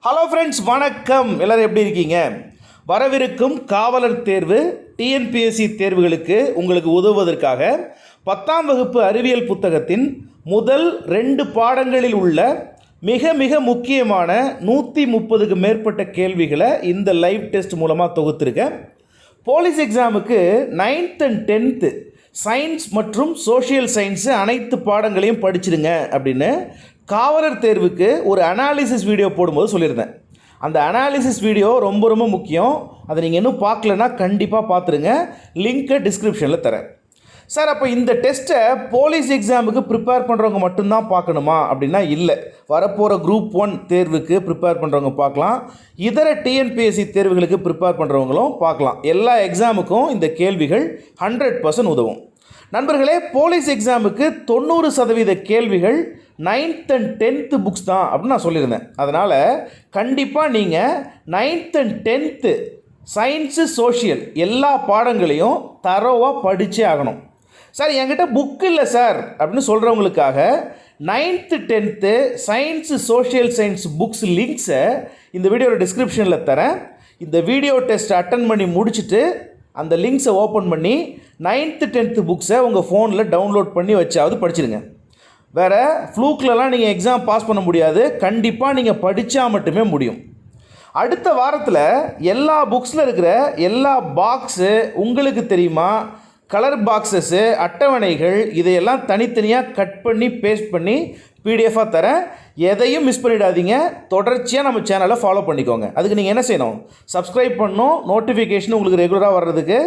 Hello friends, வணக்கம். எல்லோரும் எப்படி இருக்கீங்க? வரவிருக்கும் காவலர் தேர்வு டிஎன்பிஎஸ்சி தேர்வுகளுக்கு உங்களுக்கு உதவுவதற்காக 10ஆம் வகுப்பு அறிவியல் புத்தகத்தின் முதல் 2 பாடங்களில் உள்ள மிக மிக முக்கியமான 130க்கு மேற்பட்ட கேள்விகளை இந்த லைவ் டெஸ்ட் மூலமாக தொகுத்துருக்கேன். போலீஸ் எக்ஸாமுக்கு 9th and 10th சயின்ஸ் மற்றும் சோஷியல் சயின்ஸு அனைத்து பாடங்களையும் படிச்சிடுங்க அப்படின்னு காவலர் தேர்வுக்கு ஒரு அனாலிசிஸ் வீடியோ போடும்போது சொல்லியிருந்தேன். அந்த அனாலிசிஸ் வீடியோ ரொம்ப ரொம்ப முக்கியம். அதை நீங்கள் இன்னும் பார்க்கலன்னா கண்டிப்பாக பார்த்துருங்க. லிங்க்கை டிஸ்கிரிப்ஷனில் தரேன். சார், அப்போ இந்த டெஸ்ட்டை போலீஸ் எக்ஸாமுக்கு ப்ரிப்பேர் பண்ணுறவங்க மட்டும்தான் பார்க்கணுமா அப்படின்னா இல்லை. வரப்போகிற குரூப் 1 தேர்வுக்கு ப்ரிப்பேர் பண்ணுறவங்க பார்க்கலாம், இதர டிஎன்பிஎஸ்சி தேர்வுகளுக்கு ப்ரிப்பேர் பண்ணுறவங்களும் பார்க்கலாம். எல்லா எக்ஸாமுக்கும் இந்த கேள்விகள் 100% உதவும். நண்பர்களே, போலீஸ் எக்ஸாமுக்கு 90% கேள்விகள் 9th and 10th புக்ஸ் தான் அப்படின்னு நான் சொல்லியிருந்தேன். அதனால் கண்டிப்பாக நீங்கள் 9th and 10th science social எல்லா பாடங்களையும் தரோவாக படித்தே ஆகணும். சார், என்கிட்ட புக்கு இல்லை சார் அப்படின்னு சொல்கிறவங்களுக்காக 9th 10th science social science books லிங்க்ஸை இந்த வீடியோட டிஸ்கிரிப்ஷனில் தரேன். இந்த வீடியோ டெஸ்ட் அட்டன் பண்ணி முடிச்சுட்டு அந்த லிங்க்ஸை ஓப்பன் பண்ணி 9th 10th புக்ஸை உங்கள் ஃபோனில் டவுன்லோட் பண்ணி வச்சாவது படிச்சிடுங்க. வேறு ஃப்ளூக்லலாம் நீங்கள் எக்ஸாம் பாஸ் பண்ண முடியாது. கண்டிப்பாக நீங்கள் படித்தா மட்டுமே முடியும். அடுத்த வாரத்தில் எல்லா புக்ஸில் இருக்கிற எல்லா பாக்ஸு உங்களுக்கு தெரியுமா, கலர் பாக்ஸஸ்ஸு, அட்டவணைகள், இதையெல்லாம் தனித்தனியாக கட் பண்ணி பேஸ்ட் பண்ணி பிடிஎஃபாக தரேன். எதையும் மிஸ் பண்ணிடாதீங்க. தொடர்ச்சியாக நம்ம சேனலை ஃபாலோ பண்ணிக்கோங்க. அதுக்கு நீங்கள் என்ன செய்யணும்? சப்ஸ்கிரைப் பண்ணணும். நோட்டிஃபிகேஷன் உங்களுக்கு ரெகுலராக வர்றதுக்கு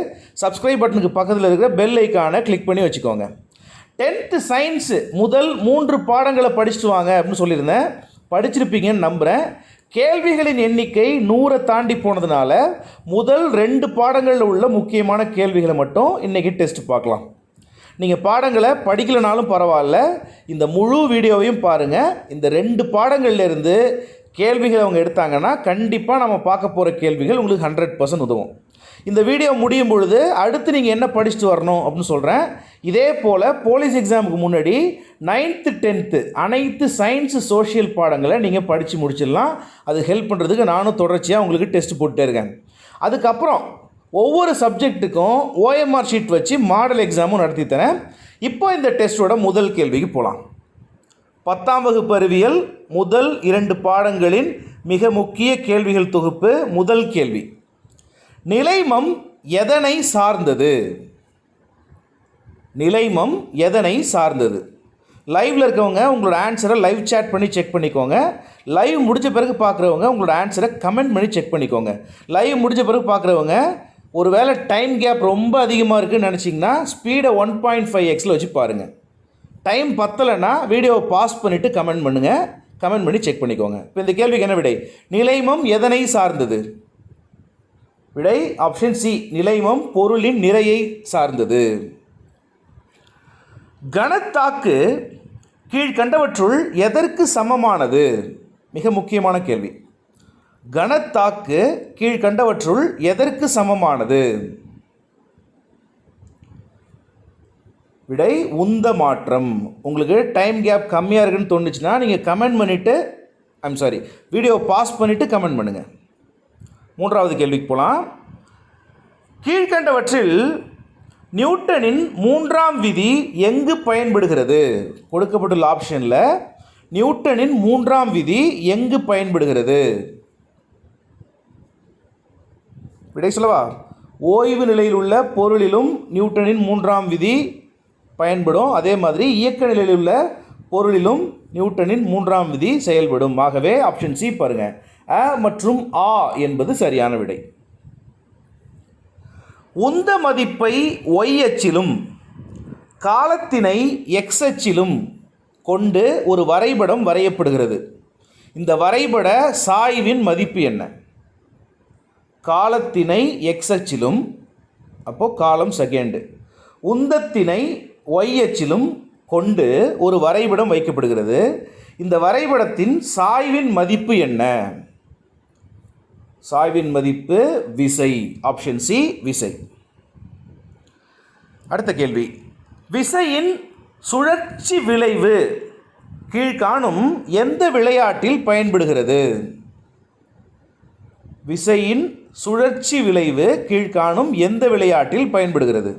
சப்ஸ்கிரைப் பட்டனுக்கு பக்கத்தில் இருக்கிற பெல் ஐக்கானை கிளிக் பண்ணி வச்சுக்கோங்க. 10th சயின்ஸு முதல் 3 பாடங்களை படிச்சுட்டு வாங்க அப்படின்னு சொல்லியிருந்தேன். படிச்சிருப்பீங்கன்னு நம்புகிறேன். கேள்விகளின் எண்ணிக்கை 100 தாண்டி போனதுனால முதல் 2 பாடங்களில் உள்ள முக்கியமான கேள்விகளை மட்டும் இன்றைக்கி டெஸ்ட் பார்க்கலாம். நீங்கள் பாடங்களை படிக்கலைனாலும் பரவாயில்ல, இந்த முழு வீடியோவையும் பாருங்கள். இந்த 2 பாடங்கள்லேருந்து கேள்விகள் அவங்க எடுத்தாங்கன்னா கண்டிப்பாக நம்ம பார்க்க போகிற கேள்விகள் உங்களுக்கு 100% உதவும். இந்த வீடியோ முடியும் பொழுது அடுத்து நீங்கள் என்ன படிச்சுட்டு வரணும் அப்படின்னு சொல்கிறேன். இதே போல் போலீஸ் எக்ஸாமுக்கு முன்னாடி 9th 10th அனைத்து சயின்ஸு சோஷியல் பாடங்களை நீங்கள் படித்து முடிச்சிடலாம். அது ஹெல்ப் பண்ணுறதுக்கு நானும் தொடர்ச்சியாக உங்களுக்கு டெஸ்ட் போட்டுட்டே இருக்கேன். அதுக்கப்புறம் ஒவ்வொரு சப்ஜெக்ட்டுக்கும் OMR ஷீட் வச்சு மாடல் எக்ஸாமும் நடத்தி தரேன். இப்போ இந்த டெஸ்ட்டோட முதல் கேள்விக்கு போகலாம். 10ஆம் வகுப்பு அறிவியல் முதல் 2 பாடங்களின் மிக முக்கிய கேள்விகள் தொகுப்பு. முதல் கேள்வி, நிலைமம் எதனை சார்ந்தது? நிலைமம் எதனை சார்ந்தது? லைவில் இருக்கவங்க உங்களோட ஆன்சரை லைவ் சேட் பண்ணி செக் பண்ணிக்கோங்க. லைவ் முடிஞ்ச பிறகு பார்க்குறவங்க உங்களோட ஆன்சரை கமெண்ட் பண்ணி செக் பண்ணிக்கோங்க. லைவ் முடிஞ்ச பிறகு பார்க்குறவங்க ஒரு வேளை டைம் கேப் ரொம்ப அதிகமாக இருக்குதுன்னு நினச்சிங்கன்னா ஸ்பீடை 1.5x வச்சு பாருங்கள். டைம் பத்தலைன்னா வீடியோவை பாஸ் பண்ணிவிட்டு கமெண்ட் பண்ணுங்கள். கமெண்ட் பண்ணி செக் பண்ணிக்கோங்க. இப்போ இந்த கேள்விக்கு என்ன விடை? நிலைமம் எதனை சார்ந்தது? விடை ஆப்ஷன் சி, நிலைமம் பொருளின் நிறையை சார்ந்தது. கணத்தாக்கு கீழ்கண்டவற்றுள் எதற்கு சமமானது? மிக முக்கியமான கேள்வி. கணத்தாக்கு கீழ்கண்டவற்றுள் எதற்கு சமமானது? விடை உந்த மாற்றம். உங்களுக்கு டைம் கேப் கம்மியாக இருக்குன்னு தோணுச்சுன்னா நீங்கள் கமெண்ட் பண்ணிவிட்டு வீடியோ பாஸ் பண்ணிவிட்டு கமெண்ட் பண்ணுங்கள். 3வது கேள்விக்கு போகலாம். கீழ்கண்டவற்றில் நியூட்டனின் 3ஆம் விதி எங்கு பயன்படுகிறது? கொடுக்கப்பட்டுள்ள ஆப்ஷனில் நியூட்டனின் 3ஆம் விதி எங்கு பயன்படுகிறது? விடை சொல்லவா? ஓய்வு நிலையில் உள்ள பொருளிலும் நியூட்டனின் 3ஆம் விதி பயன்படும். அதே மாதிரி இயக்க நிலையில் உள்ள பொருளிலும் நியூட்டனின் 3ஆம் விதி செயல்படும். ஆகவே ஆப்ஷன் சி பாருங்கள், அ மற்றும் ஆ என்பது சரியான விடை. உந்த மதிப்பை y அச்சிலும் காலத்தினை x அச்சிலும் கொண்டு ஒரு வரைபடம் வரையப்படுகிறது. இந்த வரைபட சாய்வின் மதிப்பு என்ன? காலத்தினை x அச்சிலும், அப்போது காலம் செகண்டு, உந்தத்தினை y அச்சிலும் கொண்டு ஒரு வரைபடம் வைக்கப்படுகிறது. இந்த வரைபடத்தின் சாய்வின் மதிப்பு என்ன? சாய்வின் மதிப்பு விசை. ஆப்ஷன் சி விசை. அடுத்த கேள்வி, விசையின் சுழற்சி விளைவு கீழ்காணும் எந்த விளையாட்டில் பயன்படுகிறது? விசையின் சுழற்சி விளைவு கீழ்காணும் எந்த விளையாட்டில் பயன்படுகிறது?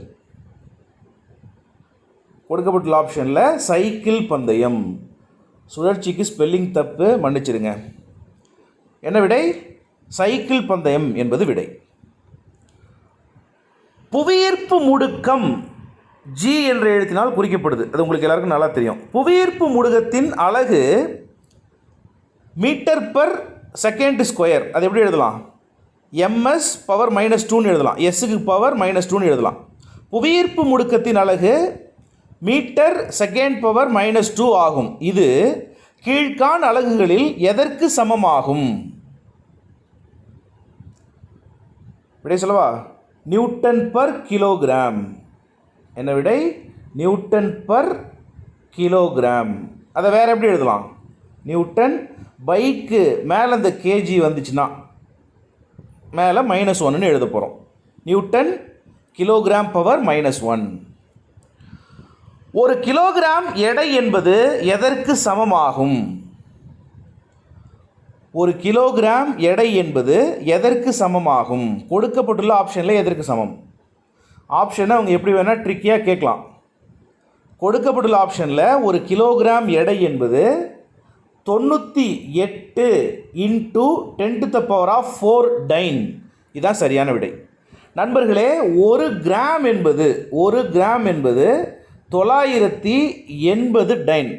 கொடுக்கப்பட்டுள்ள ஆப்ஷனில் சைக்கிள் பந்தயம். சுழற்சிக்கு ஸ்பெல்லிங் தப்பு, மன்னிச்சிருங்க. என்ன விடை? சைக்கிள் பந்தயம் என்பது விடை. புவியீர்ப்பு முடுக்கம் G என்ற எழுத்தினால் குறிக்கப்படுது. அது உங்களுக்கு எல்லாருக்கும் நல்லா தெரியும். புவியீர்ப்பு முடுக்கத்தின் அலகு மீட்டர் பர் செகண்ட் ஸ்கொயர். அது எப்படி எழுதலாம்? ms பவர் -2 எழுதலாம். எஸ்ஸுக்கு பவர் -2 எழுதலாம். புவியீர்ப்பு முடுக்கத்தின் அலகு மீட்டர் செகண்ட் பவர் -2 ஆகும். இது கீழ்காண் அலகுகளில் எதற்கு சமமாகும்? விடை சொல்லவா? Newton per kilogram. என்ன விடை? Newton per kilogram. அதை வேறு எப்படி எழுதலாம்? நியூட்டன் பைக்கு மேலே அந்த கேஜி வந்துச்சுன்னா மேலே -1 எழுத போகிறோம். Newton kilogram power -1. ஒரு கிலோகிராம் எடை என்பது எதற்கு சமமாகும்? ஒரு கிலோகிராம் எடை என்பது எதற்கு சமமாகும்? கொடுக்கப்பட்டுள்ள ஆப்ஷனில் எதற்கு சமம்? ஆப்ஷனை அவங்க எப்படி வேணால் ட்ரிக்கியாக கேட்கலாம். கொடுக்கப்பட்டுள்ள ஆப்ஷனில் ஒரு கிலோகிராம் எடை என்பது 98 × 10⁴ டைன். இதுதான் சரியான விடை. நண்பர்களே, ஒரு கிராம் என்பது 980 டைன்.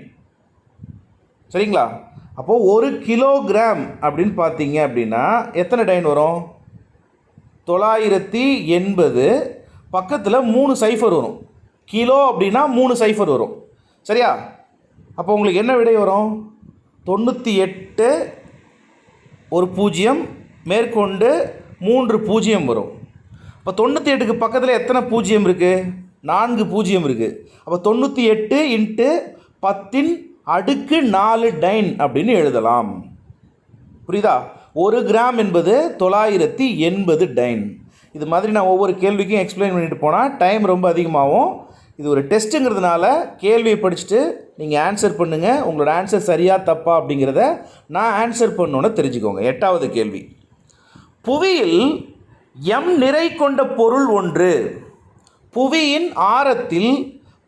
சரிங்களா? அப்போது ஒரு கிலோகிராம் அப்படின்னு பார்த்தீங்க அப்படின்னா எத்தனை டைன் வரும்? 980 பக்கத்தில் 3 சைஃபர் வரும். கிலோ அப்படின்னா 3 சைஃபர் வரும். சரியா? அப்போ உங்களுக்கு என்ன விடை வரும்? 98 ஒரு 0 மேற்கொண்டு 3 0 வரும். அப்போ 98க்கு பக்கத்தில் எத்தனை 0 இருக்குது? 4 0 இருக்குது. அப்போ 98 × 10⁴ டைன் அப்படின்னு எழுதலாம். புரியுதா? ஒரு கிராம் என்பது 980 டைன். இது மாதிரி நான் ஒவ்வொரு கேள்விக்கும் எக்ஸ்பிளைன் பண்ணிட்டு போனால் டைம் ரொம்ப அதிகமாகும். இது ஒரு டெஸ்ட்டுங்கிறதுனால கேள்வியை படிச்சுட்டு நீங்கள் ஆன்சர் பண்ணுங்கள். உங்களோட ஆன்சர் சரியா தப்பா அப்படிங்கிறத நான் ஆன்சர் பண்ணோன்னு தெரிஞ்சுக்கோங்க. 8வது கேள்வி. புவியில் நிறை கொண்ட பொருள் ஒன்று புவியின் ஆரத்தில்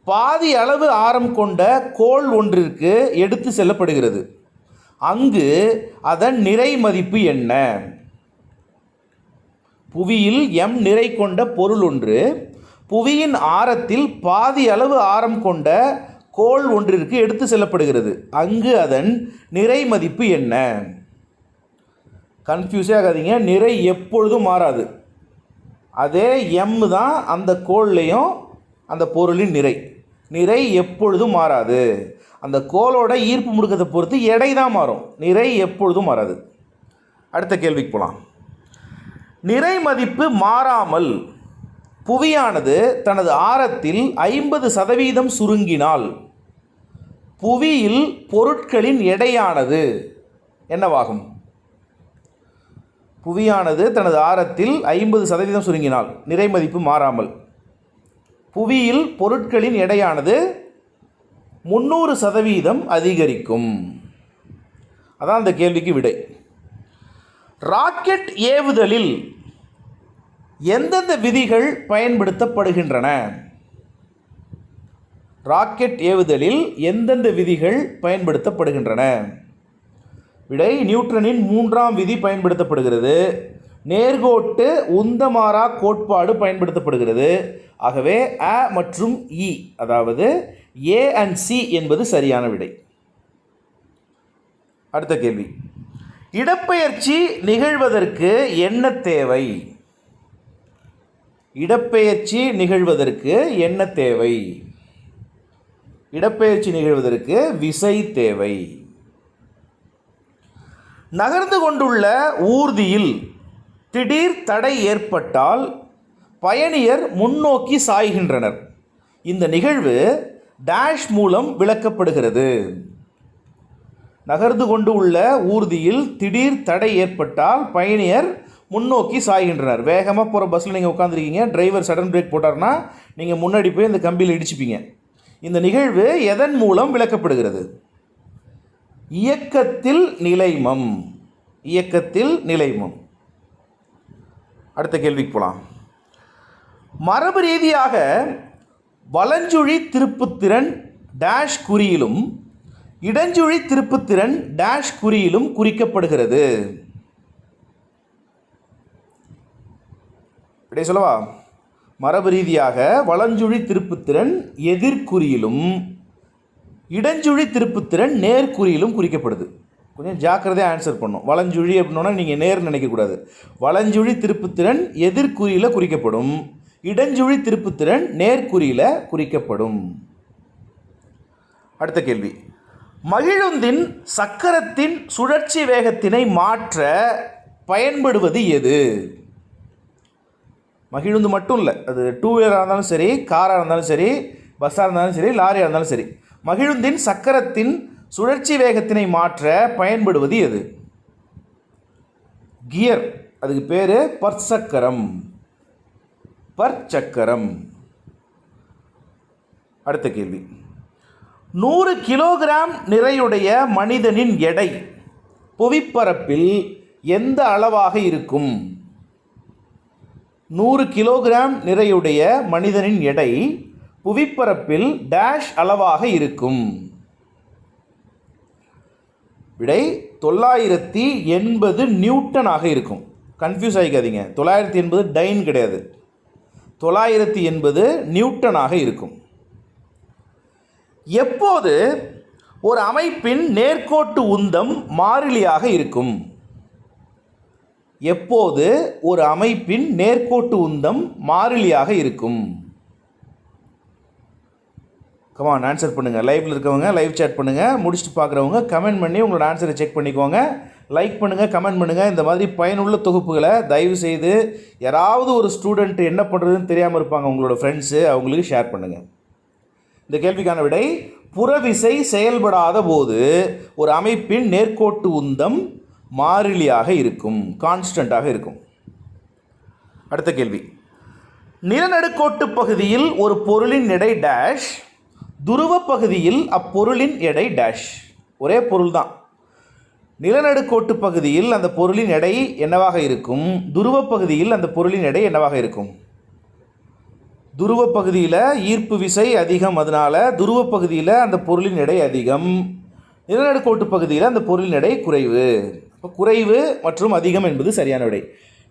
பாதி அளவு ஆரம் கொண்ட கோள் ஒன்றிற்கு எடுத்து செல்லப்படுகிறது. அங்கு அதன் நிறை மதிப்பு என்ன? புவியில் நிறை கொண்ட பொருள் ஒன்று புவியின் ஆரத்தில் பாதி அளவு ஆரம் கொண்ட கோள் ஒன்றிற்கு எடுத்து செல்லப்படுகிறது. அங்கு அதன் நிறை மதிப்பு என்ன? கன்ஃபியூஸே ஆகாதீங்க. நிறை எப்பொழுதும் மாறாது. அதே தான் அந்த கோள்லையும் அந்த பொருளின் நிறை எப்பொழுதும் மாறாது. அந்த கோளோட ஈர்ப்பு முடுக்கத்தை பொறுத்து எடை தான் மாறும். நிறை எப்பொழுதும் மாறாது. அடுத்த கேள்விக்கு போகலாம். நிறை மதிப்பு மாறாமல் புவியானது தனது ஆரத்தில் 50% சுருங்கினால் புவியில் பொருட்களின் எடையானது என்னவாகும்? புவியானது தனது ஆரத்தில் 50% சுருங்கினால் நிறை மதிப்பு மாறாமல் புவியில் பொருட்களின் எடையானது 300% அதிகரிக்கும். அதான் அந்த கேள்விக்கு விடை. ராக்கெட் ஏவுதலில் எந்தெந்த விதிகள் பயன்படுத்தப்படுகின்றன? ராக்கெட் ஏவுதலில் எந்தெந்த விதிகள் பயன்படுத்தப்படுகின்றன? விடை: நியூட்டனின் 3ஆம் விதி பயன்படுத்தப்படுகிறது. நேர்கோட்டு உந்தமாறா கோட்பாடு பயன்படுத்தப்படுகிறது. ஆகவே அ மற்றும் இ, அதாவது ஏ அண்ட் சி என்பது சரியான விடை. அடுத்த கேள்வி. இடப்பெயர்ச்சி நிகழ்வதற்கு என்ன தேவை? இடப்பெயர்ச்சி நிகழ்வதற்கு என்ன தேவை? இடப்பெயர்ச்சி நிகழ்வதற்கு விசை தேவை. நகர்ந்து கொண்டுள்ள ஊர்தியில் திடீர் தடை ஏற்பட்டால் பயணியர் முன்னோக்கி சாய்கின்றனர். இந்த நிகழ்வு டேஷ் மூலம் விளக்கப்படுகிறது. நகர்ந்து கொண்டு உள்ள ஊர்தியில் திடீர் தடை ஏற்பட்டால் பயணியர் முன்னோக்கி சாய்கின்றனர். வேகமாக போகிற பஸ்ஸில் நீங்கள் உட்காந்துருக்கீங்க, டிரைவர் சடன் பிரேக் போட்டார்னா நீங்கள் முன்னாடி போய் இந்த கம்பியில் இடிச்சுப்பீங்க. இந்த நிகழ்வு எதன் மூலம் விளக்கப்படுகிறது? இயக்கத்தில் நிலைமம். இயக்கத்தில் நிலைமம். அடுத்த கேள்விக்கு போகலாம். மரபு ரீதியாக வலஞ்சுழி திருப்புத்திறன் டேஷ் குறியிலும் இடஞ்சுழி திருப்புத்திறன் டேஷ் குறியிலும் குறிக்கப்படுகிறது. இப்படி சொல்லவா? மரபு ரீதியாக வலஞ்சுழி திருப்புத்திறன் எதிர்குறியிலும் இடஞ்சுழி திருப்புத்திறன் நேர்குறியிலும் குறிக்கப்படுது. கொஞ்சம் ஜாக்கிரதையாக ஆன்சர் பண்ணும். வலஞ்சுழி அப்படின்னா நீங்கள் நேர் நினைக்கக்கூடாது. வலஞ்சுழி திருப்புத்திறன் எதிர்குறியில் குறிக்கப்படும், இடஞ்சுழி திருப்புத்திறன் நேர்குறியில் குறிக்கப்படும். அடுத்த கேள்வி. மகிழுந்தின் சக்கரத்தின் சுழற்சி வேகத்தினை மாற்ற பயன்படுவது எது? மகிழுந்து மட்டும் இல்லை, அது டூ வீலராக இருந்தாலும் சரி, காராக இருந்தாலும் சரி, பஸ்ஸாக இருந்தாலும் சரி, லாரியாக இருந்தாலும் சரி, மகிழுந்தின் சக்கரத்தின் சுழற்சி வேகத்தினை மாற்ற பயன்படுவது எது? கியர். அதுக்கு பேர் பற்சக்கரம். பற்சக்கரம். அடுத்த கேள்வி. 100 கிலோகிராம் நிறையுடைய மனிதனின் எடை புவிப்பரப்பில் எந்த அளவாக இருக்கும்? 100 கிலோகிராம் நிறையுடைய மனிதனின் எடை புவிப்பரப்பில் டேஷ் அளவாக இருக்கும். விடை 980 நியூட்டனாக இருக்கும். கன்ஃபியூஸ் ஆகிக்காதீங்க. 980 டைன் கிடையாது, 980 நியூட்டனாக இருக்கும். எப்போது ஒரு அமைப்பின் நேர்கோட்டு உந்தம் மாறிலியாக இருக்கும்? எப்போது ஒரு அமைப்பின் நேர்கோட்டு உந்தம் மாறிலியாக இருக்கும்? கமான் ஆன்சர் பண்ணுங்கள். லைவில் இருக்கவங்க லைவ் சேட் பண்ணுங்கள், முடிச்சுட்டு பார்க்குறவங்க கமெண்ட் பண்ணி உங்களோட ஆன்சரை செக் பண்ணிக்கோங்க. லைக் பண்ணுங்கள், கமெண்ட் பண்ணுங்கள். இந்த மாதிரி பயனுள்ள தொகுப்புகளை தயவு செய்து யாராவது ஒரு ஸ்டூடெண்ட் என்ன பண்ணுறதுன்னு தெரியாமல் இருப்பாங்க, உங்களோட ஃப்ரெண்ட்ஸு, அவங்களுக்கு ஷேர் பண்ணுங்கள். இந்த கேள்விக்கான விடை புறவிசை செயல்படாத போது ஒரு அமைப்பின் நேர்கோட்டு உந்தம் மாறிலியாக இருக்கும், கான்ஸ்டண்ட்டாக இருக்கும். அடுத்த கேள்வி. நிலநடுக்கோட்டு பகுதியில் ஒரு பொருளின் எடை டேஷ், துருவ பகுதியில் அப்பொருளின் எடை டேஷ். ஒரே பொருள் தான். நிலநடுக்கோட்டு பகுதியில் அந்த பொருளின் எடை என்னவாக இருக்கும்? துருவ பகுதியில் அந்த பொருளின் எடை என்னவாக இருக்கும்? துருவ பகுதியில் ஈர்ப்பு விசை அதிகம், அதனால் துருவ பகுதியில் அந்த பொருளின் எடை அதிகம். நிலநடுக்கோட்டு பகுதியில் அந்த பொருளின் எடை குறைவு. இப்போ குறைவு மற்றும் அதிகம் என்பது சரியான விடை.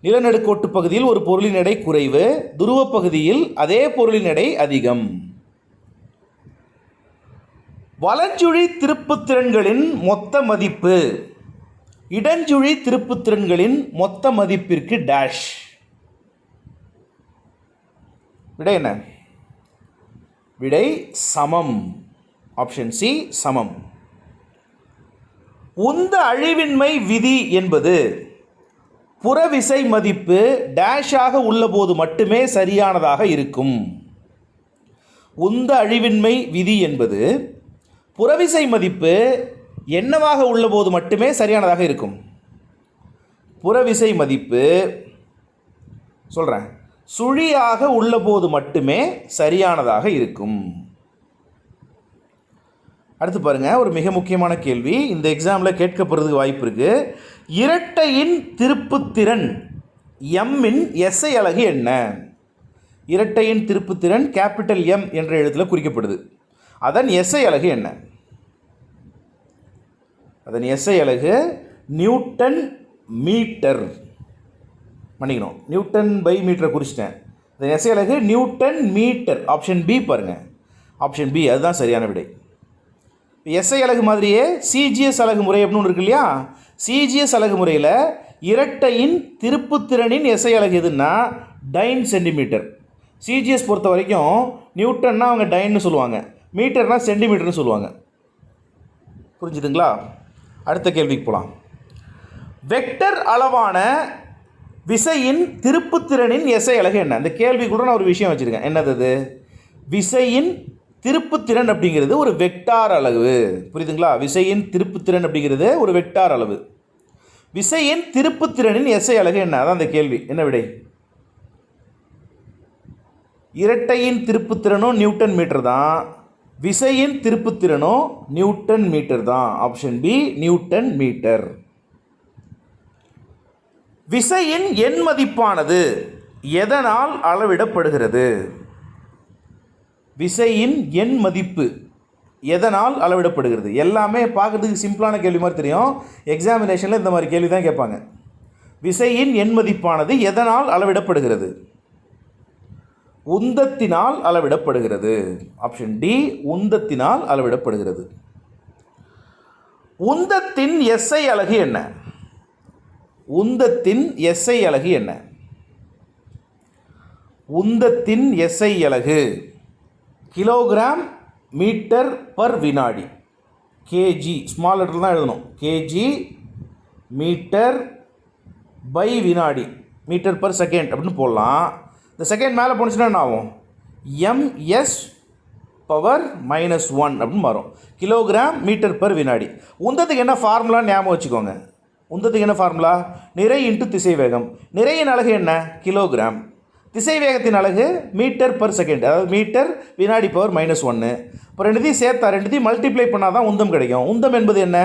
நிலநடுக்கோட்டு பகுதியில் ஒரு பொருளின் எடை குறைவு, துருவ பகுதியில் அதே பொருளின் எடை அதிகம். வலஞ்சுழி திருப்புத்திறன்களின் மொத்த மதிப்பு இடஞ்சுழி திருப்புத்திறன்களின் மொத்த மதிப்பிற்கு டேஷ். விடை என்ன? விடை சமம். ஆப்ஷன் சி சமம். உந்த அழிவின்மை விதி என்பது புறவிசை மதிப்பு டேஷாக உள்ளபோது மட்டுமே சரியானதாக இருக்கும். உந்த அழிவின்மை விதி என்பது புறவிசை மதிப்பு என்னவாக உள்ளபோது மட்டுமே சரியானதாக இருக்கும். புறவிசை மதிப்பு சொல்கிறேன், சுழியாக உள்ளபோது மட்டுமே சரியானதாக இருக்கும். அடுத்து பாருங்கள், ஒரு மிக முக்கியமான கேள்வி இந்த எக்ஸாமில் கேட்கப்படுறதுக்கு வாய்ப்பு இருக்குது. இரட்டையின் திருப்புத்திறன் எம்மின் எஸ்ஐ அலகு என்ன? இரட்டையின் திருப்புத்திறன் கேபிட்டல் எம் என்ற எழுத்தில் குறிக்கப்படுது. அதன் எஸ்ஐ அலகு என்ன? அதன் எஸ்ஐ அலகு நியூட்டன் மீட்டர். மன்னிக்கணும், நியூட்டன் பை மீட்டரை குறிச்சிட்டேன். அதன் எஸ்ஐ அலகு நியூட்டன் மீட்டர். ஆப்ஷன் பி பாருங்கள், ஆப்ஷன் பி அதுதான் சரியான விடை. எஸ்ஐ அலகு மாதிரியே சிஜிஎஸ் அலகு முறை அப்படின்னு ஒன்று இருக்கு இல்லையா? சிஜிஎஸ் அலகு முறையில் இரட்டையின் திருப்புத்திறனின் எஸ்ஐ அலகு எதுன்னா டைன் சென்டிமீட்டர். சிஜிஎஸ் பொறுத்த வரைக்கும் நியூட்டன்னா அவங்க டைன்னு சொல்லுவாங்க, மீட்டர்னா சென்டிமீட்டர்னு சொல்லுவாங்க. புரிஞ்சுதுங்களா? அடுத்த கேள்விக்கு போகலாம். வெக்டர் அளவான விசையின் திருப்புத்திறனின் எஸ்ஐ அலகு என்ன? இந்த கேள்விக்குள்ள நான் ஒரு விஷயம் வச்சுருக்கேன். என்னது அது? விசையின் திருப்புத்திறன் அப்படிங்கிறது ஒரு வெக்டார் அளவு. புரியுதுங்களா? விசையின் திருப்புத்திறன் அப்படிங்கிறது ஒரு வெக்டார் அளவு. விசையின் திருப்புத்திறனின் எஸ்ஐ அலகு என்ன? அதான் அந்த கேள்வி. என்ன விடை? இரட்டையின் திருப்புத்திறனும் நியூட்டன் மீட்டர் தான், விசையின் திருப்புத்திறனும் நியூட்டன் மீட்டர் தான். Option B newton metre. விசையின் எண் மதிப்பானது எதனால் அளவிடப்படுகிறது? விசையின் எண் மதிப்பு எதனால் அளவிடப்படுகிறது? எல்லாமே பார்க்கறதுக்கு சிம்பிளான கேள்வி மாதிரி தெரியும். எக்ஸாமினேஷனில் இந்த மாதிரி கேள்வி தான் கேட்பாங்க. விசையின் எண் மதிப்பானது எதனால் அளவிடப்படுகிறது? உந்தத்தினால் அளவிடப்படுகிறது. ஆப்ஷன் டி, உந்தத்தினால் அளவிடப்படுகிறது. உந்தத்தின் எஸ்ஐ அலகு என்ன? உந்தத்தின் எஸ்ஐ அலகு என்ன? உந்தத்தின் எஸ்ஐ அலகு கிலோகிராம் மீட்டர் பர் வினாடி. கேஜி ஸ்மால் லெட்டர் தான் எழுதணும். கேஜி மீட்டர் பை வினாடி, மீட்டர் பர் செகண்ட் அப்படின்னு போடலாம். இந்த செகண்ட் மேலே போணுச்சுன்னா என்ன ஆகும்? எம்எஸ் பவர் -1 அப்படின்னு மாறும். கிலோகிராம் மீட்டர் பர் வினாடி. உந்தத்துக்கு என்ன ஃபார்முலான்னு ஞாபகம் வச்சுக்கோங்க. உந்தத்துக்கு என்ன ஃபார்முலா? நிறை இன்ட்டு திசைவேகம். நிறையின் அலகு என்ன? கிலோகிராம். திசைவேகத்தின் அலகு மீட்டர் பர் செகண்ட், அதாவது மீட்டர் வினாடி பவர் -1. இப்போ ரெண்டுத்தையும் சேர்த்தா, ரெண்டுத்தையும் மல்டிப்ளை பண்ணால் தான் உந்தம் கிடைக்கும். உந்தம் என்பது என்ன?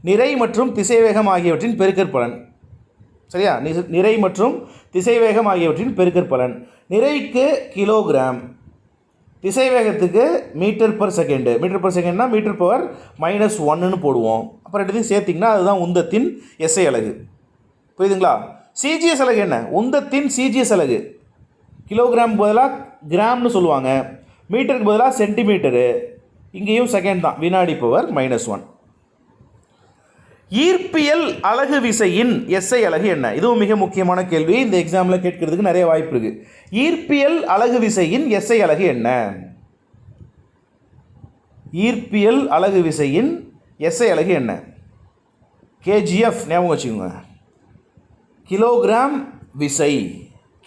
நிறை மற்றும் திசைவேகம் ஆகியவற்றின் பெருக்கற்பலன். சரியா? நிறை மற்றும் திசைவேகம் ஆகியவற்றின் பெருக்கற்பலன். நிறைக்கு கிலோகிராம், திசைவேகத்துக்கு metre per second. Metre per செகண்ட்னா மீட்டர் பவர் -1ன்னு போடுவோம். அப்புறம் ரெண்டுத்தையும் சேர்த்திங்கன்னா அதுதான் உந்தத்தின் எஸ்ஐ அலகு. புரியுதுங்களா? சிஜிஎஸ் அலகு என்ன? உந்தத்தின் சிஜிஎஸ் அலகு கிலோகிராம் பதிலாக கிராம்னு சொல்லுவாங்க, மீட்டருக்கு பதிலாக சென்டிமீட்டரு. இங்கேயும் செகண்ட் தான், வினாடி பவர் -1. ஈர்ப்பியல் அலகு விசையின் எஸ்ஐ அலகு என்ன? இதுவும் மிக முக்கியமான கேள்வி. இந்த எக்ஸாமில் கேட்கறதுக்கு நிறைய வாய்ப்பு இருக்குது. ஈர்ப்பியல் அலகு விசையின் எஸ்ஐ அலகு என்ன? ஈர்ப்பியல் அலகு விசையின் எஸ்ஐ அலகு என்ன? கேஜிஎஃப் ஞாபகம் வச்சுக்கோங்க. கிலோகிராம் விசை,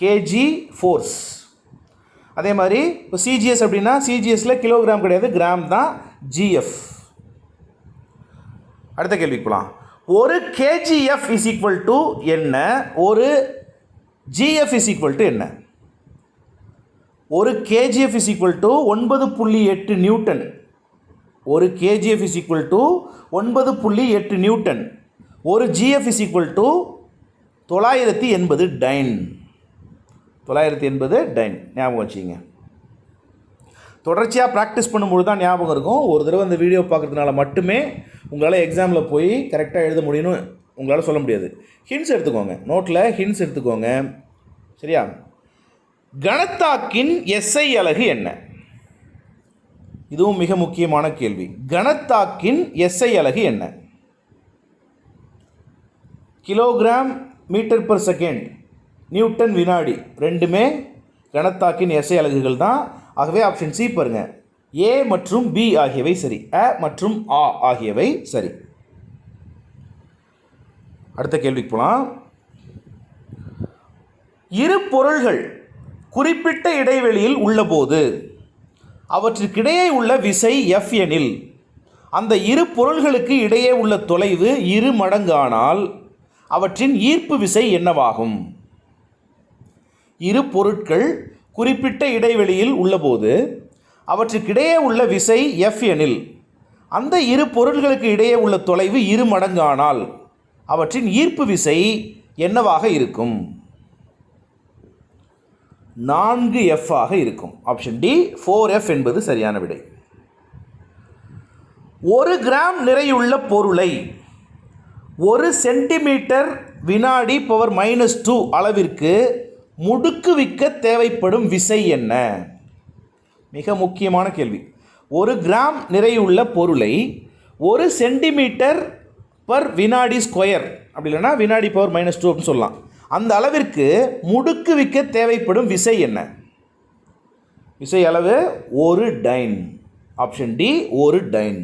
கேஜி ஃபோர்ஸ். அதே மாதிரி இப்போ சிஜிஎஸ் அப்படின்னா சிஜிஎஸில் கிலோகிராம் கிடையாது, கிராம் தான், ஜிஎஃப். அடுத்த கேள்விக்கு போகலாம். ஒரு கேஜிஎஃப் இஸ் ஈக்குவல் டு என்ன? ஒரு ஜிஎஃப் இஸ் ஈக்குவல் டு என்ன? ஒரு kgf is equal to 9.8 newton. ஒரு kgf is equal to 9.8 newton. ஒரு gf is equal to 980 dyne. 980 dyne ஞாபகம் வச்சுங்க. தொடர்ச்சியாக ப்ராக்டிஸ் பண்ணும்போது தான் ஞாபகம் இருக்கும். ஒரு தடவை இந்த வீடியோ பார்க்குறதுனால மட்டுமே உங்களால் எக்ஸாமில் போய் கரெக்டாக எழுத முடியும்னு உங்களால் சொல்ல முடியாது. ஹிண்ட்ஸ் எடுத்துக்கோங்க, நோட்டில் ஹிண்ட்ஸ் எடுத்துக்கோங்க. சரியா? கணத்தாக்கின் எஸ்ஐ அலகு என்ன? இதுவும் மிக முக்கியமான கேள்வி. கணத்தாக்கின் எஸ்ஐ அலகு என்ன? Kilogram metre per second, newton வினாடி, ரெண்டுமே கணத்தாக்கின் எஸ்ஐ அலகுகள் தான். ஆகவே ஆப்ஷன் சி பாருங்கள், ஏ மற்றும் பி ஆகியவை சரி, அ மற்றும் ஆ ஆகியவை சரி. அடுத்த கேள்விக்கு போகலாம். இரு பொருள்கள் குறிப்பிட்ட இடைவெளியில் உள்ளபோது அவற்றுக்கிடையே உள்ள விசை எஃப் எனில் அந்த இரு பொருள்களுக்கு இடையே உள்ள தொலைவு 2 மடங்கானால் அவற்றின் ஈர்ப்பு விசை என்னவாகும்? இரு பொருட்கள் குறிப்பிட்ட இடைவெளியில் உள்ளபோது அவற்றுக்கிடையே உள்ள விசை எஃப் எனில் அந்த இரு பொருட்களுக்கு இடையே உள்ள தொலைவு 2 மடங்கானால் அவற்றின் ஈர்ப்பு விசை என்னவாக இருக்கும்? 4F ஆக இருக்கும். ஆப்ஷன் டி 4F என்பது சரியான விடை. 1 கிராம் நிறையுள்ள பொருளை 1 சென்டிமீட்டர் வினாடி பவர் -2 அளவிற்கு முடுக்குவிக்க தேவைப்படும் விசை என்ன? மிக முக்கியமான கேள்வி. 1 கிராம் நிறையுள்ள பொருளை 1 சென்டிமீட்டர் பர் வினாடி ஸ்கொயர், அப்படி இல்லைன்னா வினாடி பவர் -2 அப்படின்னு சொல்லலாம், அந்த அளவிற்கு முடுக்குவிக்க தேவைப்படும் விசை என்ன? விசை அளவு 1 டைன். Option D 1 time.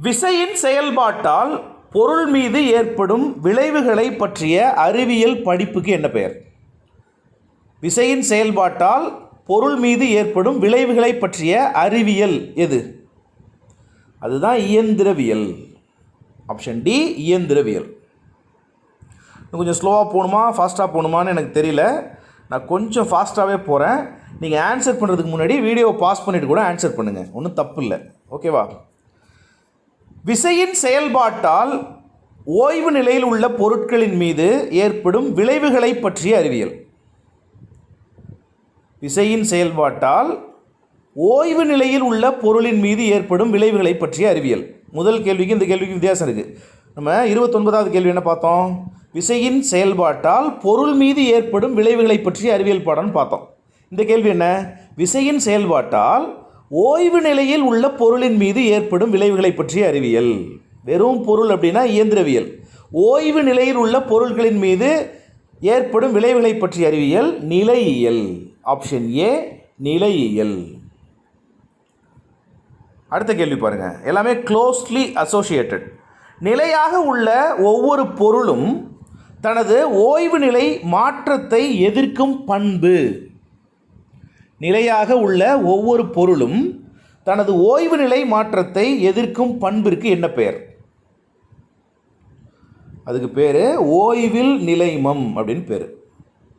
விசையின் செயல்பாட்டால் பொருள் மீது ஏற்படும் விளைவுகளை பற்றிய அறிவியல் படிப்புக்கு என்ன பெயர்? விசையின் செயல்பாட்டால் பொருள் மீது ஏற்படும் விளைவுகளை பற்றிய அறிவியல் எது? அதுதான் இயந்திரவியல். ஆப்ஷன் டி இயந்திரவியல். கொஞ்சம் ஸ்லோவாக போகணுமா ஃபாஸ்ட்டாக போகணுமான்னு எனக்கு தெரியல. நான் கொஞ்சம் ஃபாஸ்ட்டாகவே போகிறேன். நீங்கள் ஆன்சர் பண்ணுறதுக்கு முன்னாடி வீடியோவை பாஸ் பண்ணிவிட்டு கூட ஆன்சர் பண்ணுங்கள், ஒன்றும் தப்பு இல்லை. ஓகேவா? விசையின் செயல்பாட்டால் ஓய்வு நிலையில் உள்ள பொருட்களின் மீது ஏற்படும் விளைவுகளை பற்றிய அறிவியல். விசையின் செயல்பாட்டால் ஓய்வு நிலையில் உள்ள பொருளின் மீது ஏற்படும் விளைவுகளை பற்றிய அறிவியல். முதல் கேள்விக்கு இந்த கேள்விக்கு வித்தியாசம் இருக்குது. நம்ம 29வது கேள்வி என்ன பார்த்தோம்? விசையின் செயல்பாட்டால் பொருள் மீது ஏற்படும் விளைவுகளை பற்றிய அறிவியல் பாடம்னு பார்த்தோம். இந்த கேள்வி என்ன? விசையின் செயல்பாட்டால் ஓய்வு நிலையில் உள்ள பொருளின் மீது ஏற்படும் விளைவுகளை பற்றிய அறிவியல். வெறும் பொருள் அப்படின்னா இயந்திரவியல். ஓய்வு நிலையில் உள்ள பொருள்களின் மீது ஏற்படும் விளைவுகளை பற்றிய அறிவியல் நிலையியல். Option A நிலையியல். அடுத்த கேள்வி பாருங்க. எல்லாமே க்ளோஸ்லி அசோசியேட்டட். நிலையாக உள்ள ஒவ்வொரு பொருளும் தனது ஓய்வு நிலை மாற்றத்தை எதிர்க்கும் பண்பு. நிலையாக உள்ள ஒவ்வொரு பொருளும் தனது ஓய்வு நிலை மாற்றத்தை எதிர்க்கும் பண்பிற்கு என்ன பெயர்? அதுக்கு பேர் ஓய்வில் நிலைமம் அப்படின்னு பேர்.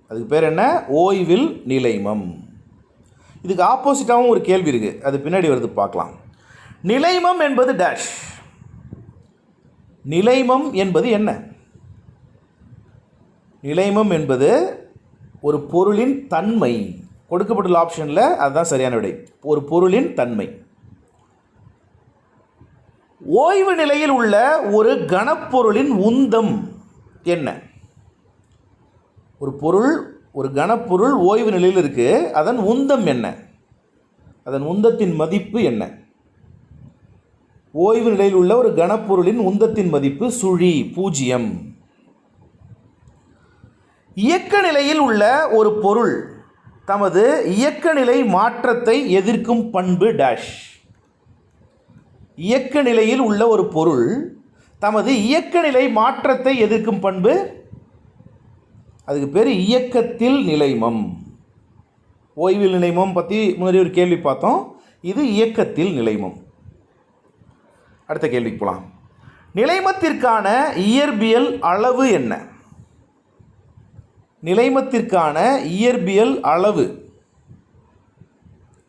அதுக்கு பேர் என்ன? ஓய்வில் நிலைமம். இதுக்கு ஆப்போசிட்டாகவும் ஒரு கேள்வி இருக்குது, அது பின்னாடி வருது பார்க்கலாம். நிலைமம் என்பது டேஷ். நிலைமம் என்பது என்ன? நிலைமம் என்பது ஒரு பொருளின் தன்மை. கொடுக்கப்பட்டுள்ள ஆப்ஷனில் அதுதான் சரியான விடை. ஒரு பொருளின் தன்மை. ஓய்வு நிலையில் உள்ள ஒரு கனப்பொருளின் உந்தம் என்ன? ஒரு பொருள், ஒரு கனப்பொருள் ஓய்வு நிலையில் இருக்குது, அதன் உந்தம் என்ன? அதன் உந்தத்தின் மதிப்பு என்ன? ஓய்வு நிலையில் உள்ள ஒரு கனப்பொருளின் உந்தத்தின் மதிப்பு சுழி 0. இயக்க நிலையில் உள்ள ஒரு பொருள் தமது இயக்க நிலை மாற்றத்தை எதிர்க்கும் பண்பு டேஷ். இயக்க நிலையில் உள்ள ஒரு பொருள் தமது இயக்க நிலை மாற்றத்தை எதிர்க்கும் பண்பு, அதுக்கு பேர் இயக்கத்தில் நிலைமம். ஓய்வில் நிலைமம் பற்றி முன்னாடி ஒரு கேள்வி பார்த்தோம். இது இயக்கத்தில் நிலைமம். அடுத்த கேள்விக்கு போகலாம். நிலைமத்திற்கான இயற்பியல் அளவு என்ன? நிலைமத்திற்கான இயற்பியல் அளவு.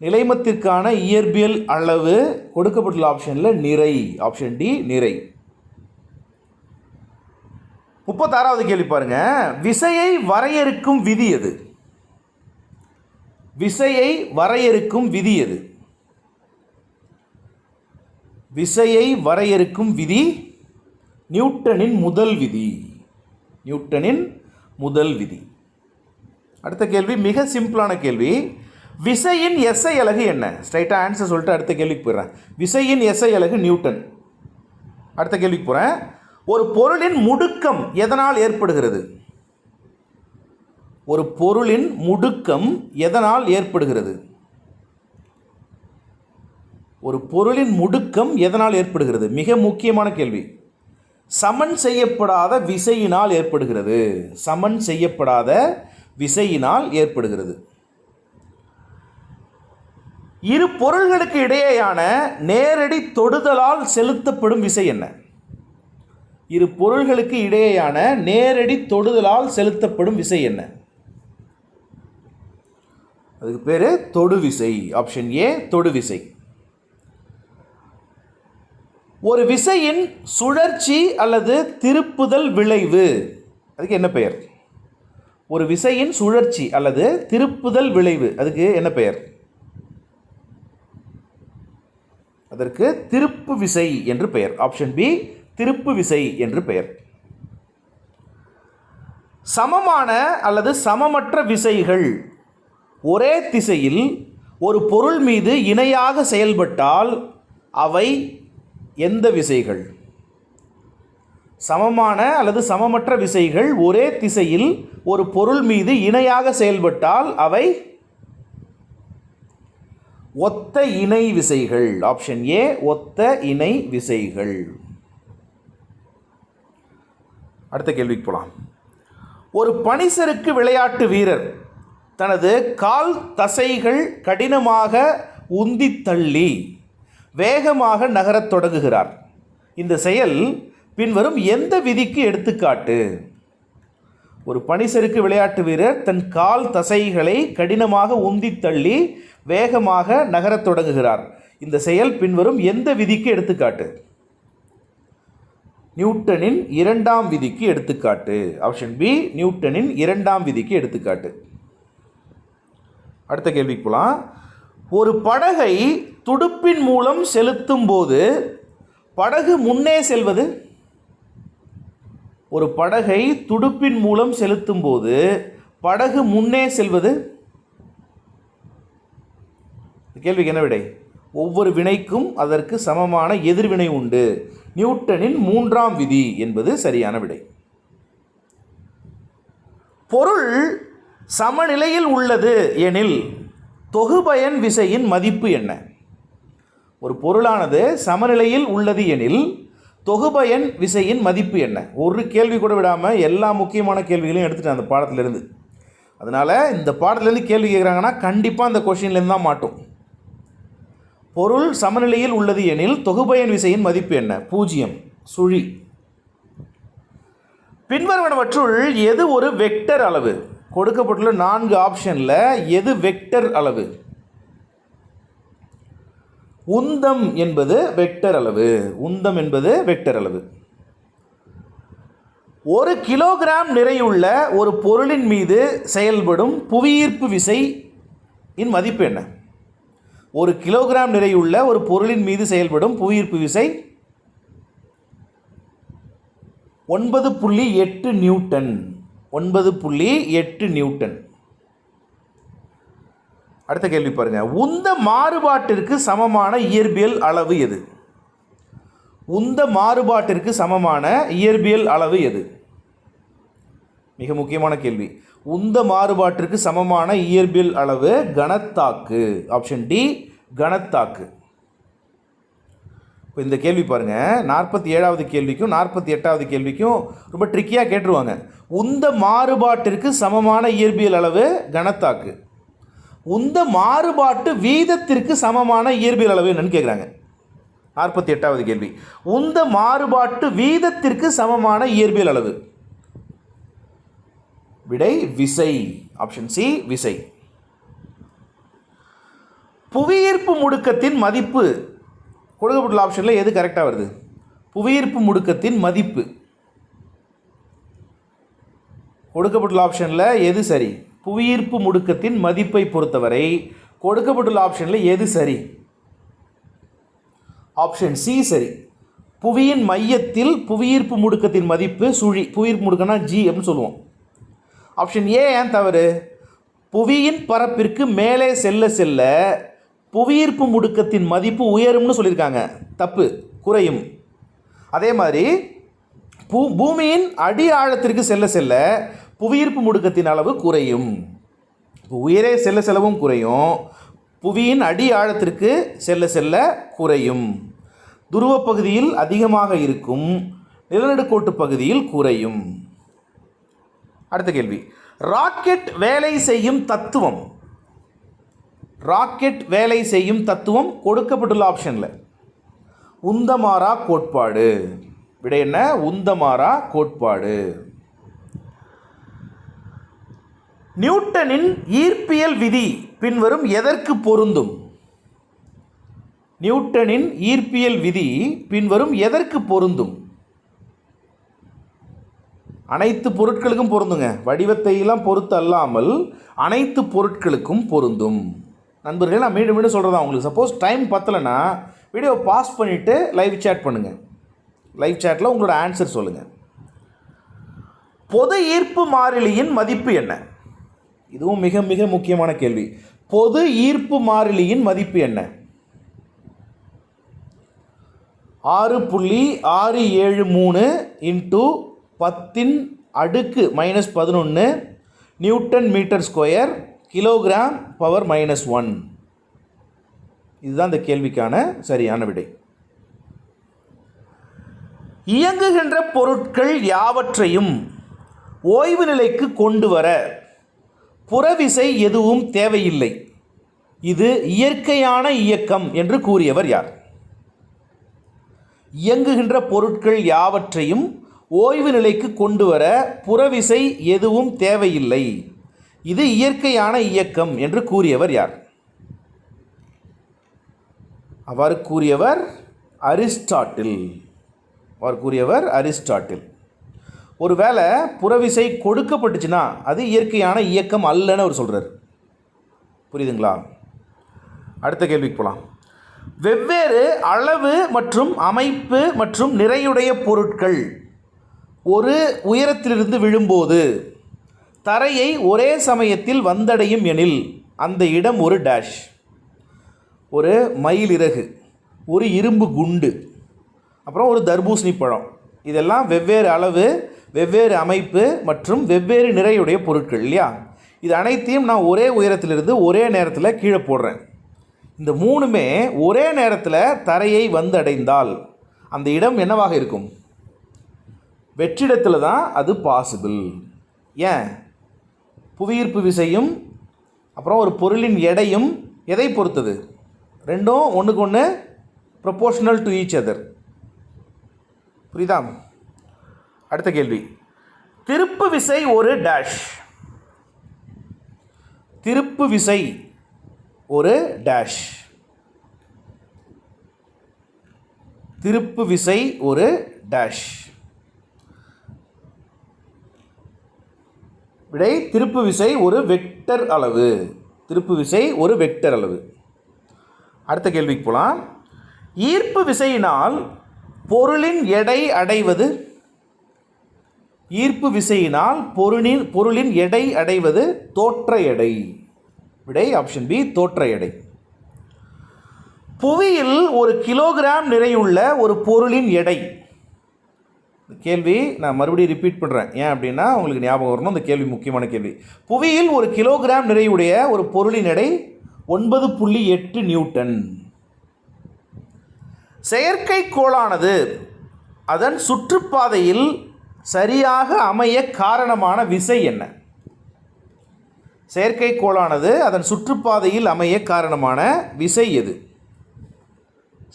நிலைமத்திற்கான இயற்பியல் அளவு கொடுக்கப்பட்டுள்ள ஆப்ஷனில் நிறை. ஆப்ஷன் டி நிறை. 36வது கேள்வி பாருங்க. விசையை வரையறுக்கும் விதி எது? விசையை வரையறுக்கும் விதி எது? விசையை வரையறுக்கும் விதி நியூட்டனின் முதல் விதி. நியூட்டனின் முதல் விதி. அடுத்த கேள்வி மிக சிம்பிளான கேள்வி. விசையின் எஸ்ஐ அலகு என்ன? ஸ்ட்ரைட்டாக ஆன்சர் சொல்லிட்டு அடுத்த கேள்விக்கு போயிடுறேன். விசையின் எஸ்ஐ அலகு நியூட்டன். அடுத்த கேள்விக்கு போகிறேன். ஒரு பொருளின் முடுக்கம் எதனால் ஏற்படுகிறது? ஒரு பொருளின் முடுக்கம் எதனால் ஏற்படுகிறது? ஒரு பொருளின் முடுக்கம் எதனால் ஏற்படுகிறது? மிக முக்கியமான கேள்வி. சமன் செய்யப்படாத விசையினால் ஏற்படுகிறது. சமன் செய்யப்படாத விசையினால் ஏற்படுகிறது. இரு பொருள்களுக்கு இடையேயான நேரடி தொடுதலால் செலுத்தப்படும் விசை என்ன? இரு பொருள்களுக்கு இடையேயான நேரடி தொடுதலால் செலுத்தப்படும் விசை என்ன? அதுக்கு பேர் தொடுவிசை. Option A தொடுவிசை. ஒரு விசையின் சுழற்சி அல்லது திருப்புதல் விளைவு, அதுக்கு என்ன பெயர்? ஒரு விசையின் சுழற்சி அல்லது திருப்புதல் விளைவு, அதுக்கு என்ன பெயர்? அதற்கு திருப்பு விசை என்று பெயர். ஆப்ஷன் பி திருப்பு விசை என்று பெயர். சமமான அல்லது சமமற்ற விசைகள் ஒரே திசையில் ஒரு பொருள் மீது இணையாக செயல்பட்டால் அவை எந்த விசைகள்? சமமான அல்லது சமமற்ற விசைகள் ஒரே திசையில் ஒரு பொருள் மீது இணையாக செயல்பட்டால் அவை ஒத்த இணை விசைகள். ஆப்ஷன் ஏ ஒத்த இணை விசைகள். அடுத்த கேள்விக்கு போகலாம். ஒரு பனிசறுக்கு விளையாட்டு வீரர் தனது கால் தசைகள் கடினமாக உந்தி தள்ளி வேகமாக நகரத் தொடங்குகிறார். இந்த செயல் பின்வரும் எந்த விதிக்கு எடுத்துக்காட்டு? ஒரு பனிசறுக்கு விளையாட்டு வீரர் தன் கால் தசைகளை கடினமாக உந்தி தள்ளி வேகமாக நகரத் தொடங்குகிறார். இந்த செயல் பின்வரும் எந்த விதிக்கு எடுத்துக்காட்டு? நியூட்டனின் இரண்டாம் விதிக்கு எடுத்துக்காட்டு. ஆப்ஷன் பி நியூட்டனின் இரண்டாம் விதிக்கு எடுத்துக்காட்டு. அடுத்த கேள்விக்கு போகலாம். ஒரு படகை துடுப்பின் மூலம் செலுத்தும் போது படகு முன்னே செல்வது. ஒரு படகை துடுப்பின் மூலம் செலுத்தும் போது படகு முன்னே செல்வது. கேள்விக்கு என்ன விடை? ஒவ்வொரு வினைக்கும் அதற்கு சமமான எதிர்வினை உண்டு. நியூட்டனின் மூன்றாம் விதி என்பது சரியான விடை. பொருள் சமநிலையில் உள்ளது எனில் தொகுபயன் விசையின் மதிப்பு என்ன? ஒரு பொருளானது சமநிலையில் உள்ளது எனில் தொகுபயன் விசையின் மதிப்பு என்ன? ஒரு கேள்வி கூட விடாமல் எல்லா முக்கியமான கேள்விகளையும் எடுத்துட்டேன் அந்த பாடத்திலிருந்து. அதனால் இந்த பாடத்திலேருந்து கேள்வி கேட்குறாங்கன்னா கண்டிப்பாக அந்த கொஷின்லேருந்து தான் மாட்டோம். பொருள் சமநிலையில் உள்ளது எனில் தொகுபயன் விசையின் மதிப்பு என்ன? 0, சுழி. பின்வருவனவற்றுள் எது ஒரு வெக்டர் அளவு? கொடுக்கப்பட்டுள்ள 4 ஆப்ஷனில் எது வெக்டர் அளவு? உந்தம் என்பது வெக்டர் அளவு. உந்தம் என்பது வெக்டர் அளவு. 1 கிலோகிராம் நிறையுள்ள ஒரு பொருளின் மீது செயல்படும் புவியீர்ப்பு விசையின் மதிப்பு என்ன? 1 கிலோகிராம் நிறையுள்ள ஒரு பொருளின் மீது செயல்படும் புவியீர்ப்பு விசை 9.8 நியூட்டன். 9.8 நியூட்டன். அடுத்த கேள்வி பாருங்க. உந்த மாறுபாட்டிற்கு சமமான இயற்பியல் அளவு எது? உந்த மாறுபாட்டிற்கு சமமான இயற்பியல் அளவு எது? மிக முக்கியமான கேள்வி. உந்த மாறுபாட்டிற்கு சமமான இயற்பியல் அளவு கனத்தாக்கு. Option D கனத்தாக்கு. இப்போ இந்த கேள்வி பாருங்கள், 47வது கேள்விக்கும் 48வது கேள்விக்கும் ரொம்ப ட்ரிக்கியாக கேட்டுருவாங்க. உந்த மாறுபாட்டிற்கு சமமான இயற்பியல் அளவு கனத்தாக்கு. உந்த மாறுபாட்டு வீதத்திற்கு சமமான இயற்பியல் அளவு என்னன்னு கேட்குறாங்க. 48வது கேள்வி. உந்த மாறுபாட்டு வீதத்திற்கு சமமான இயற்பியல் அளவு. விடை விசை. ஆப்ஷன் சி விசை. புவியீர்ப்பு முடுக்கத்தின் மதிப்பு. கொடுக்கப்பட்டுள்ள ஆப்ஷனில் எது கரெக்டாக வருது? புவியீர்ப்பு முடுக்கத்தின் மதிப்பு. கொடுக்கப்பட்டுள்ள ஆப்ஷனில் எது சரி? புவியீர்ப்பு முடுக்கத்தின் மதிப்பை பொறுத்தவரை கொடுக்கப்பட்டுள்ள ஆப்ஷனில் எது சரி? ஆப்ஷன் சி சரி. புவியின் மையத்தில் புவியீர்ப்பு முடுக்கத்தின் மதிப்பு சுழி. புவியீர்ப்பு முடுக்கம்னா ஜி அப்படின்னு சொல்லுவோம். ஆப்ஷன் ஏ ஏன் தவறு? புவியின் பரப்பிற்கு மேலே செல்ல செல்ல புவியீர்ப்பு முடுக்கத்தின் மதிப்பு உயரும்னு சொல்லியிருக்காங்க. தப்பு, குறையும். அதே மாதிரி பூமியின் அடி ஆழத்திற்கு செல்ல செல்ல புவியீர்ப்பு முடுக்கத்தின் அளவு குறையும். உயரே செல்ல செல்லவும் குறையும், புவியின் அடி ஆழத்திற்கு செல்ல செல்ல குறையும். துருவப்பகுதியில் அதிகமாக இருக்கும், நிலநடுக்கோட்டு பகுதியில் குறையும். அடுத்த கேள்வி. ராக்கெட் வேலை செய்யும் தத்துவம். ராக்கெட் வேலை செய்யும் தத்துவம் கொடுக்கப்பட்டுள்ள ஆப்ஷனில் உந்தமாரா கோட்பாடு. விடை என்ன? உந்தமாரா கோட்பாடு. நியூட்டனின் ஈர்ப்பியல் விதி பின்வரும் எதற்கு பொருந்தும்? நியூட்டனின் ஈர்ப்பியல் விதி பின்வரும் எதற்கு பொருந்தும்? அனைத்து பொருட்களுக்கும் பொருந்துங்க. வடிவத்தையெல்லாம் பொறுத்து அல்லாமல் அனைத்து பொருட்களுக்கும் பொருந்தும். நண்பர்களே, நான் மீண்டும் மீண்டும் சொல்கிறதா உங்களுக்கு. சப்போஸ் டைம் பத்தலைன்னா வீடியோ பாஸ் பண்ணிவிட்டு லைவ் சேட் பண்ணுங்கள். லைவ் சேட்டில் உங்களோட ஆன்சர் சொல்லுங்கள். பொது ஈர்ப்பு மாறிலியின் மதிப்பு என்ன? இதுவும் மிக மிக முக்கியமான கேள்வி. பொது ஈர்ப்பு மாறிலியின் மதிப்பு என்ன? 6.673 × 10⁻⁻11 newton metre square kilogram power -1. இதுதான் இந்த கேள்விக்கான சரியான விடை. இயங்குகின்ற பொருட்கள் யாவற்றையும் ஓய்வு நிலைக்கு கொண்டு வர புறவிசை எதுவும் தேவையில்லை. இது இயற்கையான இயக்கம் என்று கூறியவர் யார்? இயங்குகின்ற பொருட்கள் யாவற்றையும் ஓய்வு நிலைக்கு கொண்டு வர புறவிசை எதுவும் தேவையில்லை. இது இயற்கையான இயக்கம் என்று கூறியவர் யார்? அவ்வாறு கூறியவர் அரிஸ்டாட்டில். அவர் கூறியவர் அரிஸ்டாட்டில். ஒருவேளை புறவிசை கொடுக்கப்பட்டுச்சுன்னா அது இயற்கையான இயக்கம் அல்லன்னு அவர் சொல்கிறார். புரியுதுங்களா? அடுத்த கேள்விக்கு போகலாம். வெவ்வேறு அளவு மற்றும் அமைப்பு மற்றும் நிறையுடைய பொருட்கள் ஒரு உயரத்திலிருந்து விழும்போது தரையை ஒரே சமயத்தில் வந்தடையும் எனில் அந்த இடம் ஒரு டேஷ். ஒரு மயில் இறகு, ஒரு இரும்பு குண்டு, அப்புறம் ஒரு தர்பூசணி பழம். இதெல்லாம் வெவ்வேறு அளவு, வெவ்வேறு அமைப்பு மற்றும் வெவ்வேறு நிறையுடைய பொருட்கள் இல்லையா? இது அனைத்தையும் நான் ஒரே உயரத்திலிருந்து ஒரே நேரத்தில் கீழே போடுறேன். இந்த மூணுமே ஒரே நேரத்தில் தரையை வந்தடைந்தால் அந்த இடம் என்னவாக இருக்கும்? வெற்றிடத்தில் தான் அது பாசிபிள். ஏன்? புவியீர்ப்பு விசையும் அப்புறம் ஒரு பொருளின் எடையும் எதை பொறுத்தது? ரெண்டும் ஒன்றுக்கு ஒன்று ப்ரொபோர்ஷனல் டு ஈச் அதர். புரியுதா? அடுத்த கேள்வி. திருப்பு விசை ஒரு டேஷ். திருப்பு விசை ஒரு டேஷ். திருப்பு விசை ஒரு டேஷ். விடை திருப்பு விசை ஒரு வெக்டர் அளவு. திருப்பு விசை ஒரு வெக்டர் அளவு. அடுத்த கேள்விக்கு போகலாம். ஈர்ப்பு விசையினால் பொருளின் எடை அடைவது. ஈர்ப்பு விசையினால் பொருளின் எடை அடைவது தோற்ற எடை. விடை ஆப்ஷன் பி, தோற்ற எடை. புவியில் ஒரு கிலோகிராம் நிறையுள்ள ஒரு பொருளின் எடை. கேள்வி நான் மறுபடியும் ரிப்பீட் பண்ணுறேன். ஏன் அப்படின்னா உங்களுக்கு ஞாபகம் வரணும், இந்த கேள்வி முக்கியமான கேள்வி. புவியில் ஒரு கிலோகிராம் நிறையுடைய ஒரு பொருளின் எடை 9.8 நியூட்டன். செயற்கைக்கோளானது அதன் சுற்றுப்பாதையில் சரியாக அமைய காரணமான விசை என்ன? செயற்கைக்கோளானது அதன் சுற்றுப்பாதையில் அமைய காரணமான விசை எது?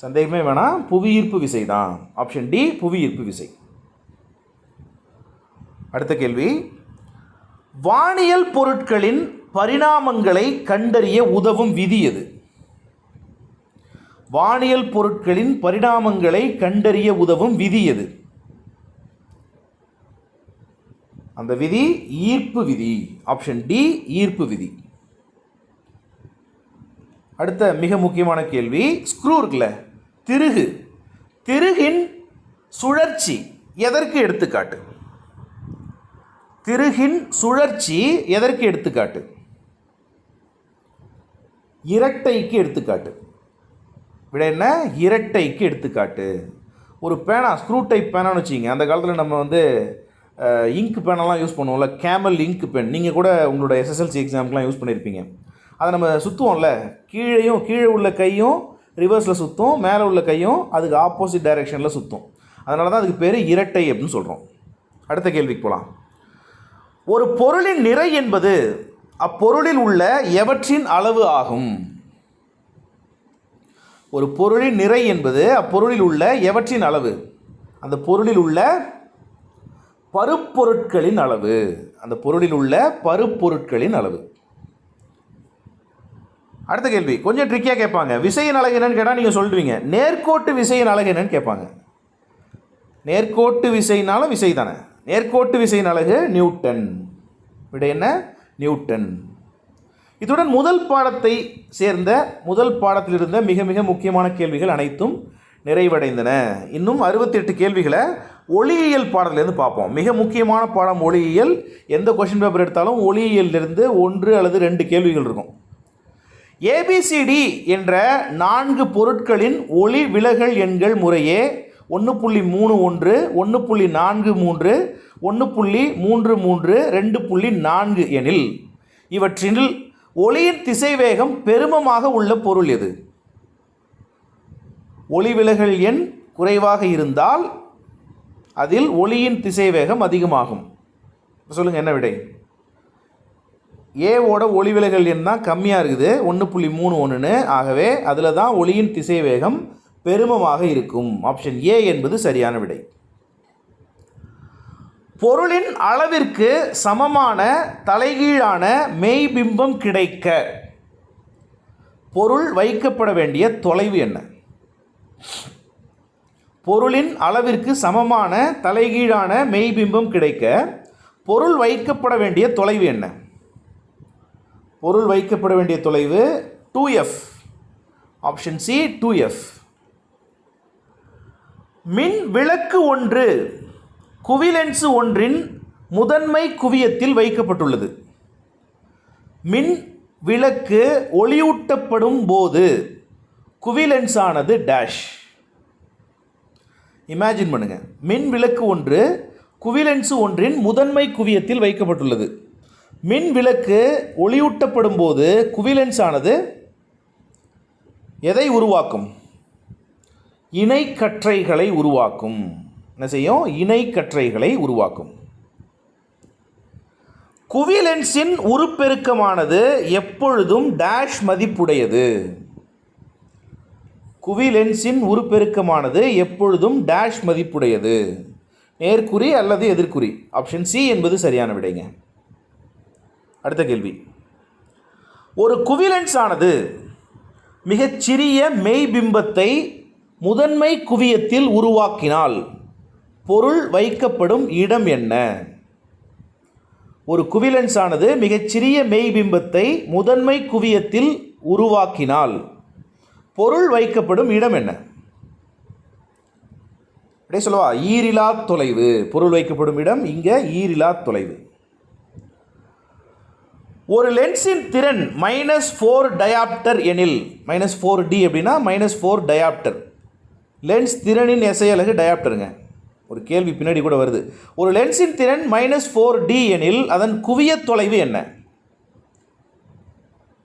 சந்தேகமே வேணாம், புவியீர்ப்பு விசை தான். ஆப்ஷன் டி, புவியீர்ப்பு விசை. அடுத்த கேள்வி. வானியல் பொருட்களின் பரிணாமங்களை கண்டறிய உதவும் விதி எது? வானியல் பொருட்களின் பரிணாமங்களை கண்டறிய உதவும் விதி எது? அந்த விதி ஈர்ப்பு விதி. ஆப்ஷன் டி, ஈர்ப்பு விதி. அடுத்த மிக முக்கியமான கேள்வி. ஸ்க்ரூ இருக்குல்ல, திருகு. திருகின் சுழற்சி எதற்கு எடுத்துக்காட்டு? திருகின் சுழற்சி எதற்கு எடுத்துக்காட்டு? இரட்டைக்கு எடுத்துக்காட்டு. விட என்ன? இரட்டைக்கு எடுத்துக்காட்டு. ஒரு பேனா, ஸ்க்ரூ டைப் பேனான்னு வச்சுக்கிங்க. அந்த காலத்தில் நம்ம இங்க் பேனெல்லாம் யூஸ் பண்ணுவோம்ல, கேமல் இங்க் பென். நீங்கள் கூட உங்களோட எஸ்எஸ்எல்சி எக்ஸாமுக்கெலாம் யூஸ் பண்ணியிருப்பீங்க. அதை நம்ம சுற்றுவோம்ல, கீழே உள்ள கையும் ரிவர்ஸில் சுற்றும், மேலே உள்ள கையும் அதுக்கு ஆப்போசிட் டைரெக்ஷனில் சுற்றும். அதனால தான் அதுக்கு பேர் இரட்டை அப்படின்னு சொல்கிறோம். அடுத்த கேள்விக்கு போகலாம். ஒரு பொருளின் நிறை என்பது அப்பொருளில் உள்ள எவற்றின் அளவு ஆகும்? ஒரு பொருளின் நிறை என்பது அப்பொருளில் உள்ள எவற்றின் அளவு? அந்த பொருளில் உள்ள பருப்பொருட்களின் அளவு. அந்த பொருளில் உள்ள பருப்பொருட்களின் அளவு. அடுத்த கேள்வி கொஞ்சம் ட்ரிக்கியாக கேட்பாங்க. விசையின் அலகு என்னன்னு கேட்டால் நீங்கள் சொல்லுவீங்க. நேர்கோட்டு விசையின் அலகு என்னன்னு கேட்பாங்க. நேர்கோட்டு விசைனாலும் விசை தானே. நேர்கோட்டு விசையின் அலகு நியூட்டன். விட என்ன? நியூட்டன். இத்துடன் முதல் பாடத்தை சேர்ந்த முதல் பாடத்தில் இருந்த மிக மிக முக்கியமான கேள்விகள் அனைத்தும் நிறைவடைந்தன. இன்னும் 68 கேள்விகளை ஒளியியல் பாடத்திலேருந்து பார்ப்போம். மிக முக்கியமான பாடம் ஒளியியல். எந்த கொஷின் பேப்பர் எடுத்தாலும் ஒளியியலிருந்து 1 அல்லது 2 கேள்விகள் இருக்கும். ஏபிசிடி என்ற 4 பொருட்களின் ஒளி விலகல் எண்கள் முறையே 1.31, 1.43, 1.33, 2.4 எனில் இவற்றில் ஒளியின் திசைவேகம் பெருமமாக உள்ள பொருள் எது? ஒளி விலகல் எண் குறைவாக இருந்தால் அதில் ஒளியின் திசைவேகம் அதிகமாகும். சொல்லுங்கள், என்ன விடை? ஏவோட ஒளி விலகல் எண் தான் கம்மியாக இருக்குது, 1.31. ஆகவே அதில் தான் ஒளியின் திசைவேகம் பெருமமாக இருக்கும். ஆப்ஷன் ஏ என்பது சரியான விடை. பொருளின் அளவிற்கு சமமான தலைகீழான மெய்பிம்பம் கிடைக்க பொருள் வைக்கப்பட வேண்டிய தொலைவு என்ன? பொருளின் அளவிற்கு சமமான தலைகீழான மெய்பிம்பம் கிடைக்க பொருள் வைக்கப்பட வேண்டிய தொலைவு என்ன? பொருள் வைக்கப்பட வேண்டிய தொலைவு 2f. Option C 2f. மின் விளக்கு ஒன்று குவிலென்ஸ் ஒன்றின் முதன்மை குவியத்தில் வைக்கப்பட்டுள்ளது. மின் விளக்கு ஒளியூட்டப்படும் போது குவிலென்ஸ் ஆனது டேஷ். இமேஜின் பண்ணுங்க, மின் விளக்கு ஒன்று குவிலென்ஸ் ஒன்றின் முதன்மை குவியத்தில் வைக்கப்பட்டுள்ளது. மின் விளக்கு ஒளியூட்டப்படும் போது குவிலென்ஸ் ஆனது எதை உருவாக்கும்? இணைக்கற்றைகளை உருவாக்கும். என்ன செய்யும்? இணைக்கற்றைகளை உருவாக்கும். குவிலென்ஸின் உருப்பெருக்கமானது எப்பொழுதும் டேஷ் மதிப்புடையது. குவிலென்ஸின் உருப்பெருக்கமானது எப்பொழுதும் டேஷ் மதிப்புடையது. நேர்குறி அல்லது எதிர்குறி. ஆப்ஷன் சி என்பது சரியான விடைங்க. அடுத்த கேள்வி, ஒரு குவிலென்ஸ் ஆனது மிகச்சிறிய மெய்பிம்பத்தை முதன்மை குவியத்தில் உருவாக்கினால் பொருள் வைக்கப்படும் இடம் என்ன? ஒரு குவிலென்ஸ் ஆனது மிகச்சிறிய மெய்பிம்பத்தை முதன்மை குவியத்தில் உருவாக்கினால் பொருள் வைக்கப்படும் இடம் என்ன? அப்படியே சொல்லவா? ஈரிலா தொலைவு. பொருள் வைக்கப்படும் இடம் இங்கே ஈரிலா தொலைவு. ஒரு லென்ஸின் திறன் -4 டயாப்டர் எனில், -4d அப்படின்னா -4 டயாப்டர். லென்ஸ் திறனின் எஸ்ஐ அலகு டயாப்டருங்க. ஒரு கேள்வி பின்னாடி கூட வருது. ஒரு லென்ஸின் திறன் -4d எனில் அதன் குவியத் தொலைவு என்ன?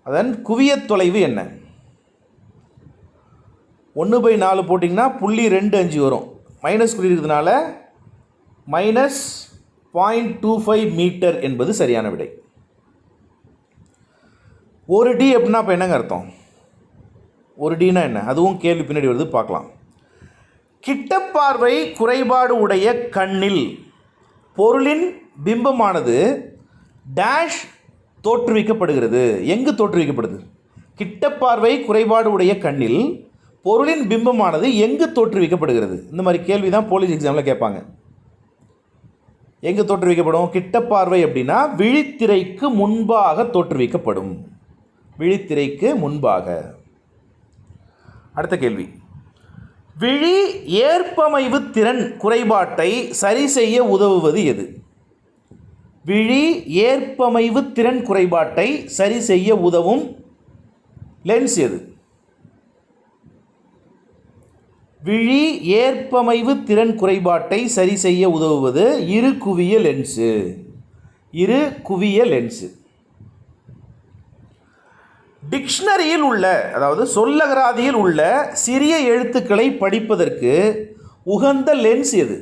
அதன் குவியத் தொலைவு என்ன? 1/4 போட்டிங்கன்னா 0.25 வரும். மைனஸ் குறி இருக்கிறதுனால -0.25 மீட்டர் என்பது சரியான விடை. ஒரு டி அப்படின்னா இப்போ என்னங்க அர்த்தம்? ஒரு டினா என்ன? அதுவும் கேள்வி பின்னாடி வருது, பார்க்கலாம். கிட்டப்பார்வை குறைபாடு உடைய கண்ணில் பொருளின் பிம்பமானது டேஷ் தோற்றுவிக்கப்படுகிறது. எங்கு தோற்றுவிக்கப்படுது? கிட்டப்பார்வை குறைபாடு உடைய கண்ணில் பொருளின் பிம்பமானது எங்கு தோற்றுவிக்கப்படுகிறது? இந்த மாதிரி கேள்வி தான் போலீஸ் எக்ஸாமில் கேட்பாங்க. எங்கு தோற்றுவிக்கப்படும்? கிட்டப்பார்வை அப்படின்னா விழித்திரைக்கு முன்பாக தோற்றுவிக்கப்படும். விழித்திரைக்கு முன்பாக. அடுத்த கேள்வி, விழி ஏற்பமைவு திறன் குறைபாட்டை சரி செய்ய உதவுவது எது? விழி ஏற்பமைவு திறன் குறைபாட்டை சரி செய்ய உதவும் லென்ஸ் எது? விழி ஏற்பமைவு திறன் குறைபாட்டை சரி செய்ய உதவுவது இரு குவிய லென்ஸு. இரு குவிய லென்ஸு. டிக்ஷனரியில் உள்ள, அதாவது சொல்லகராதியில் உள்ள சிறிய எழுத்துக்களை படிப்பதற்கு உகந்த லென்ஸ் எது?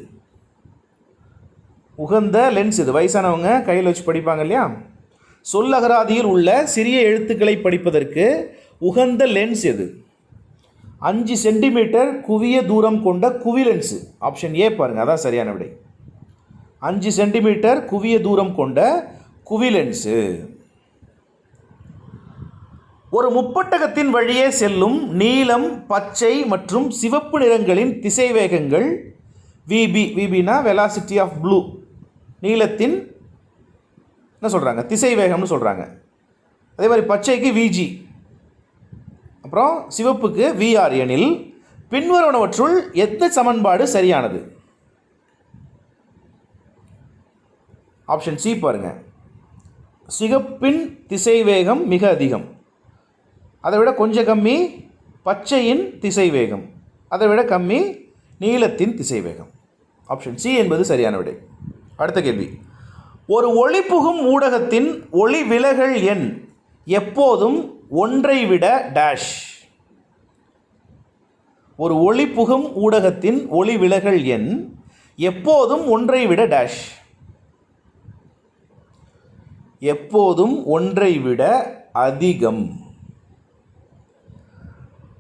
உகந்த லென்ஸ் எது? வயசானவங்க கையில் வச்சு படிப்பாங்க இல்லையா? சொல்லகராதியில் உள்ள சிறிய எழுத்துக்களை படிப்பதற்கு உகந்த லென்ஸ் எது? 5 சென்டிமீட்டர் குவிய தூரம் கொண்ட குவிலென்ஸு. ஆப்ஷன் ஏ பாருங்கள், அதான் சரியான விடை. 5 சென்டிமீட்டர் குவிய தூரம் கொண்ட குவிலென்ஸு. ஒரு முப்பட்டகத்தின் வழியே செல்லும் நீலம், பச்சை மற்றும் சிவப்பு நிறங்களின் திசைவேகங்கள் விபி. விபினா வெலாசிட்டி ஆஃப் ப்ளூ. நீலத்தின் என்ன சொல்கிறாங்க? திசைவேகம்னு சொல்கிறாங்க. அதே மாதிரி பச்சைக்கு விஜி, அப்புறம் சிவப்புக்கு விஆர் எனில் பின்வருவனவற்றுள் எந்த சமன்பாடு சரியானது? ஆப்ஷன் சி பாருங்கள். சிவப்பின் திசைவேகம் மிக அதிகம், அதை விட கொஞ்சம் கம்மி பச்சையின் திசைவேகம், அதை விட கம்மி நீலத்தின் திசைவேகம். ஆப்ஷன் சி என்பது சரியான விடை. அடுத்த கேள்வி, ஒரு ஒளிபுகும் ஊடகத்தின் ஒளி விலகல் எண் எப்போதும் ஒன்றை விட டேஷ். ஒரு ஒளிபுகும் ஊடகத்தின் ஒளி விலகல் எண் எப்போதும் ஒன்றை விட டேஷ். எப்போதும் ஒன்றை விட அதிகம்.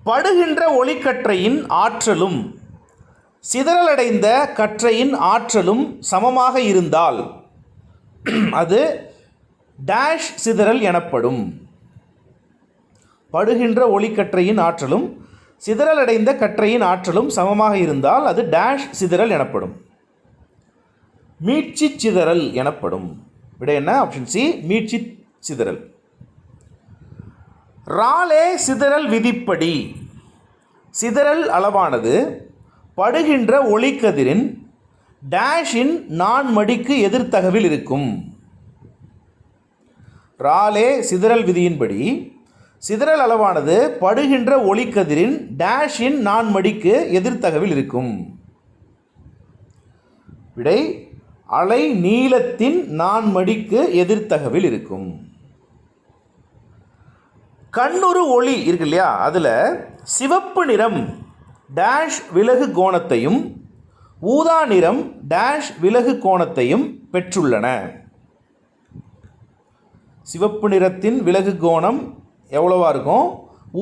படுகின்ற ஒளிக்கற்றையின் ஆற்றலும் சிதறலடைந்த கற்றையின் ஆற்றலும் சமமாக இருந்தால் அது டேஷ் சிதறல் எனப்படும். படுகின்ற ஒளிக்கற்றையின் ஆற்றலும் சிதறல் அடைந்த கற்றையின் ஆற்றலும் சமமாக இருந்தால் அது டேஷ் சிதறல் எனப்படும். மீட்சி சிதறல் எனப்படும். விடை என்ன? ஆப்ஷன் சி, மீட்சி சிதறல். ராலே சிதறல் விதிப்படி சிதறல் அளவானது படுகின்ற ஒளிக்கதிரின் டேஷின் நான்மடிக்கு எதிர்த்தகவில் இருக்கும். ராலே சிதறல் விதியின்படி சிதறல் அளவானது படுகின்ற ஒளிக்கதிரின் டேஷின் நான்மடிக்கு எதிர்த்தகவில் இருக்கும். விடை அலை நீளத்தின் நான்மடிக்கு எதிர்த்தகவில் இருக்கும். கண்ணுறு ஒளி இருக்கு இல்லையா, அதில் சிவப்பு நிறம் டேஷ் விலகு கோணத்தையும் ஊதா நிறம் டேஷ் விலகு கோணத்தையும் பெற்றுள்ளன. சிவப்பு நிறத்தின் விலகு கோணம் எவ்வளவா இருக்கும்?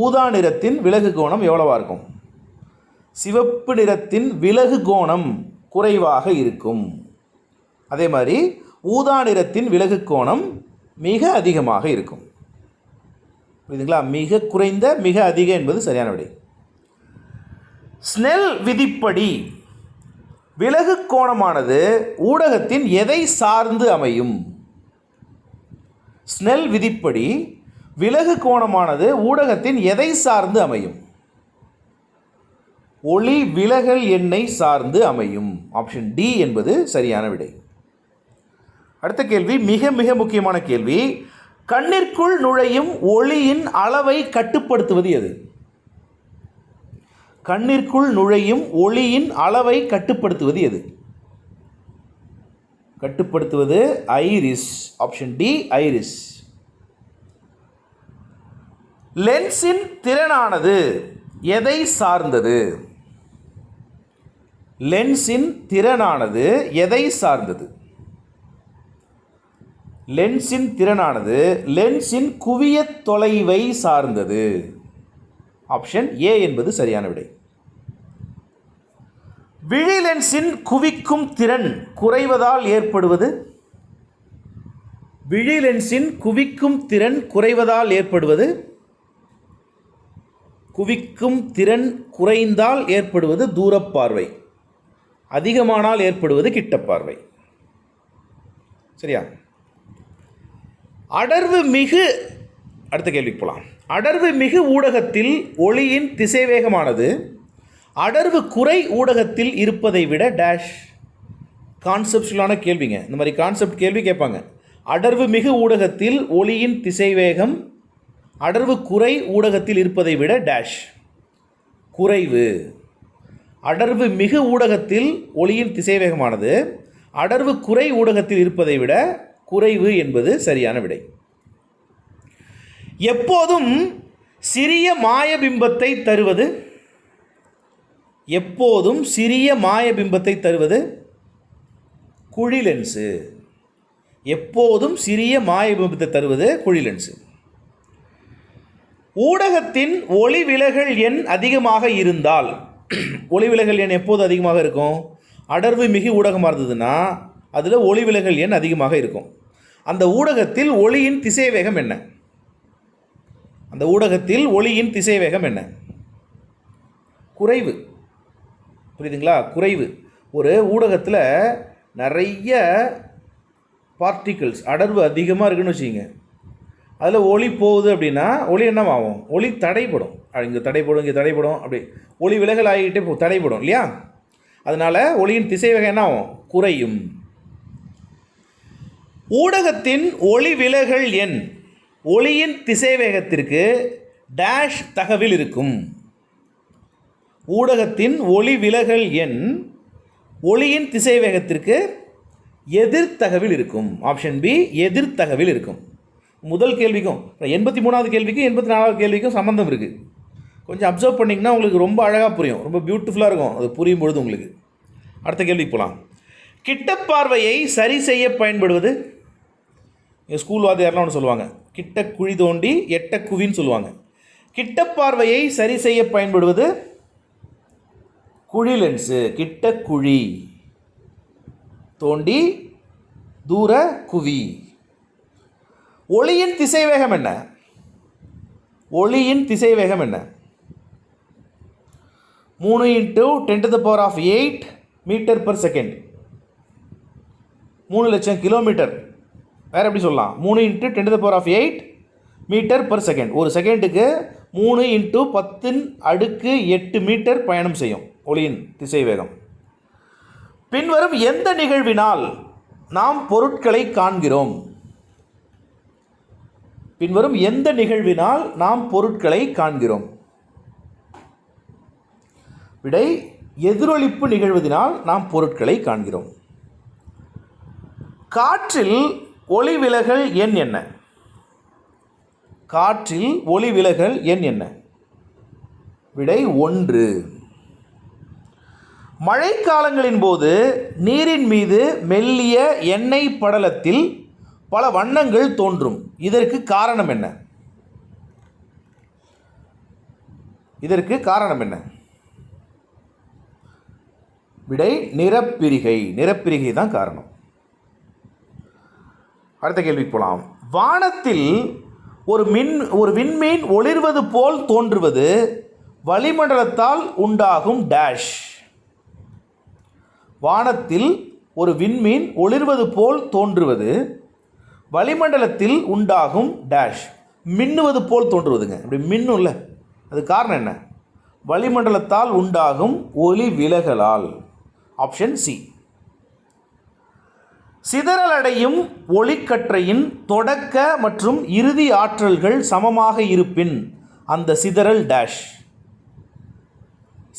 ஊதா நிறத்தின் விலகு கோணம் எவ்வளவா இருக்கும்? சிவப்பு நிறத்தின் விலகு கோணம் குறைவாக இருக்கும். அதே மாதிரி ஊதா நிறத்தின் விலகு கோணம் மிக அதிகமாக இருக்கும். புரியுதுங்களா? மிக குறைந்த மிக அதிக என்பது சரியான விடை. ஸ்னெல் விதிப்படி விலகு கோணமானது ஊடகத்தின் எதை சார்ந்து அமையும்? ஸ்னெல் விதிப்படி விலகு கோணமானது ஊடகத்தின் எதை சார்ந்து அமையும்? ஒளி விலகல் எண்ணை சார்ந்து அமையும். ஆப்ஷன் டி என்பது சரியான விடை. அடுத்த கேள்வி மிக மிக முக்கியமான கேள்வி. கண்ணிற்குள் நுழையும் ஒளியின் அளவை கட்டுப்படுத்துவது எது? கண்ணிற்குள் நுழையும் ஒளியின் அளவை கட்டுப்படுத்துவது எது? கட்டுப்படுத்துவது ஐரிஸ். Option D, iris. லென்ஸின் திறனானது எதை சார்ந்தது? லென்ஸின் திறனானது எதை சார்ந்தது? லென்ஸின் திறனானது லென்ஸின் குவியத் தொலைவை சார்ந்தது. ஆப்ஷன் ஏ என்பது சரியான விடை. விழி லென்ஸின் குவிக்கும் திறன் குறைவதால் ஏற்படுவது? விழி லென்ஸின் குவிக்கும் திறன் குறைவதால் ஏற்படுவது? குவிக்கும் திறன் குறைந்தால் ஏற்படுவது தூரப்பார்வை, அதிகமானால் ஏற்படுவது கிட்டப்பார்வை. சரியா? அடர்வு மிகு, அடுத்த கேள்விக்கு போகலாம். அடர்வு மிகு ஊடகத்தில் ஒளியின் திசைவேகமானது அடர்வு குறை ஊடகத்தில் இருப்பதை விட டேஷ். கான்செப்டுவலான கேள்விங்க. இந்த மாதிரி கான்செப்ட் கேள்வி கேட்பாங்க. அடர்வு மிகு ஊடகத்தில் ஒளியின் திசைவேகம் அடர்வு குறை ஊடகத்தில் இருப்பதை விட டேஷ் குறைவு. அடர்வு மிகு ஊடகத்தில் ஒளியின் திசைவேகமானது அடர்வு குறை ஊடகத்தில் இருப்பதை விட குறைவு என்பது சரியான விடை. எப்போதும் சிறிய மாயபிம்பத்தை தருவது? எப்போதும் சிறிய மாயபிம்பத்தை தருவது குழி லென்ஸு. எப்போதும் சிறிய மாயபிம்பத்தை தருவது குழி லென்ஸு. ஊடகத்தின் ஒளி விலகல் எண் அதிகமாக இருந்தால், ஒளி விலகல் எண் எப்போது அதிகமாக இருக்கும்? அடர்வு மிகு ஊடகமாக இருந்ததுன்னா அதில் ஒளி விலகல் எண் அதிகமாக இருக்கும். அந்த ஊடகத்தில் ஒளியின் திசைவேகம் என்ன? அந்த ஊடகத்தில் ஒளியின் திசைவேகம் என்ன? குறைவு. புரியுதுங்களா? குறைவு. ஒரு ஊடகத்தில் நிறைய பார்ட்டிகிள்ஸ் அடர்வு அதிகமாக இருக்குன்னு வச்சுக்கிங்க, அதில் ஒளி போகுது அப்படின்னா ஒளி என்னவாகும்? ஒளி தடைப்படும். இங்கே தடைப்படும், இங்கே தடைப்படும், அப்படி ஒளி விலகல் ஆகிக்கிட்டே தடைப்படும் இல்லையா? அதனால் ஒளியின் திசைவேகம் என்ன ஆகும்? குறையும். ஊடகத்தின் ஒளி விலகல் எண் ஒளியின் திசைவேகத்திற்கு டேஷ் தகவில் இருக்கும். ஊடகத்தின் ஒளி விலகல் எண் ஒளியின் திசைவேகத்திற்கு எதிர்த்தகவில் இருக்கும். ஆப்ஷன் பி, எதிர்த்தகவில் இருக்கும். முதல் கேள்விக்கும் 83வது கேள்விக்கும் 84வது கேள்விக்கும் சம்மந்தம் இருக்குது. கொஞ்சம் அப்சர்வ் பண்ணிங்கன்னா உங்களுக்கு ரொம்ப அழகாக புரியும், ரொம்ப பியூட்டிஃபுல்லாக இருக்கும் அது புரியும் பொழுது உங்களுக்கு. அடுத்த கேள்விக்கு போகலாம். கிட்டப்பார்வையை சரி செய்ய பயன்படுவது? எங்கள் ஸ்கூல் வாத்தியாரெலாம் ஒன்று சொல்லுவாங்க, கிட்ட குழி தோண்டி எட்ட குவின்னு சொல்லுவாங்க. கிட்டப்பார்வையை சரி செய்ய பயன்படுவது குழி லென்ஸு. கிட்ட குழி தோண்டி தூர குவி. ஒளியின் திசைவேகம் என்ன? ஒளியின் திசைவேகம் என்ன? 3 இன்ட்டு 10⁸ மீட்டர் பர் செகண்ட், 3 லட்சம் கிலோமீட்டர். வேறு எப்படி சொல்லலாம்? 3 இன்ட்டு 10⁸ மீட்டர் பர் செகண்ட். ஒரு செகண்டுக்கு 3 இன்ட்டு 10⁸ மீட்டர் பயணம் செய்யும் ஒளியின் திசை வேகம். பின்வரும் எந்த நிகழ்வினால் நாம் பொருட்களை காண்கிறோம்? பின்வரும் எந்த நிகழ்வினால் நாம் பொருட்களை காண்கிறோம்? விடை எதிரொலிப்பு நிகழ்வதினால் நாம் பொருட்களை காண்கிறோம். காற்றில் ஒளி விலகல் எண் என்ன? காற்றில் ஒளி விலகல் எண் என்ன? விடை 1. மழைக்காலங்களின் போது நீரின் மீது மெல்லிய எண்ணெய் படலத்தில் பல வண்ணங்கள் தோன்றும். இதற்கு காரணம் என்ன? இதற்கு காரணம் என்ன? விடை நிறப்பிரிகை. நிறப்பிரிகை தான் காரணம். அடுத்த கேள்விக்கு போகலாம். வானத்தில் ஒரு விண்மீன் ஒளிர்வது போல் தோன்றுவது வளிமண்டலத்தால் உண்டாகும் டேஷ். வானத்தில் ஒரு விண்மீன் ஒளிர்வது போல் தோன்றுவது வளிமண்டலத்தில் உண்டாகும் டேஷ். மின்னுவது போல் தோன்றுவதுங்க. அப்படி மின்னும்ல, அது காரணம் என்ன? வளிமண்டலத்தால் உண்டாகும் ஒளி விலகலால். Option C. சிதறலடையும் ஒளிக்கற்றையின் தொடக்க மற்றும் இறுதி ஆற்றல்கள் சமமாக இருப்பின் அந்த சிதறல் டேஷ்.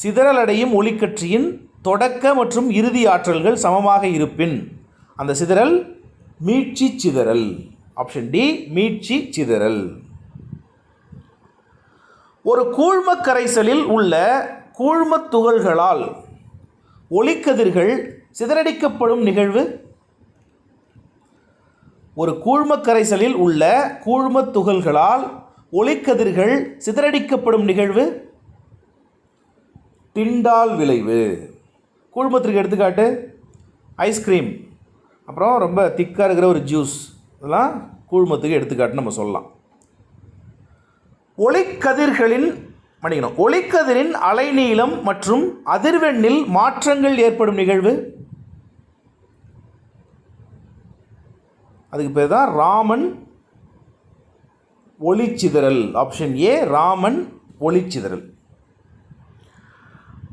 சிதறலடையும் ஒளிக்கற்றையின் தொடக்க மற்றும் இறுதி ஆற்றல்கள் சமமாக இருப்பின் அந்த சிதறல் மீட்சி சிதறல். ஆப்ஷன் டி, மீட்சி சிதறல். ஒரு கூழ்ம கரைசலில் உள்ள கூழ்மத் துகள்களால் ஒளிக்கதிர்கள் சிதறடிக்கப்படும் நிகழ்வு. ஒரு கூழ்ம கரைசலில் உள்ள கூழ்மத் துகள்களால் ஒளிக்கதிர்கள் சிதறடிக்கப்படும் நிகழ்வு டிண்டால் விளைவு. கூழ்மத்திற்கு எடுத்துக்காட்டு ஐஸ்கிரீம், அப்புறம் ரொம்ப திக்காக இருக்கிற ஒரு ஜூஸ், இதெல்லாம் கூழ்மத்துக்கு எடுத்துக்காட்டு நம்ம சொல்லலாம். ஒளிக்கதிரின் அலைநீளம் மற்றும் அதிர்வெண்ணில் மாற்றங்கள் ஏற்படும் நிகழ்வு. அதுக்கு பேர் தான் ராமன் ஒளிச்சிதறல். ஆப்ஷன் ஏ, ராமன் ஒளிச்சிதறல்.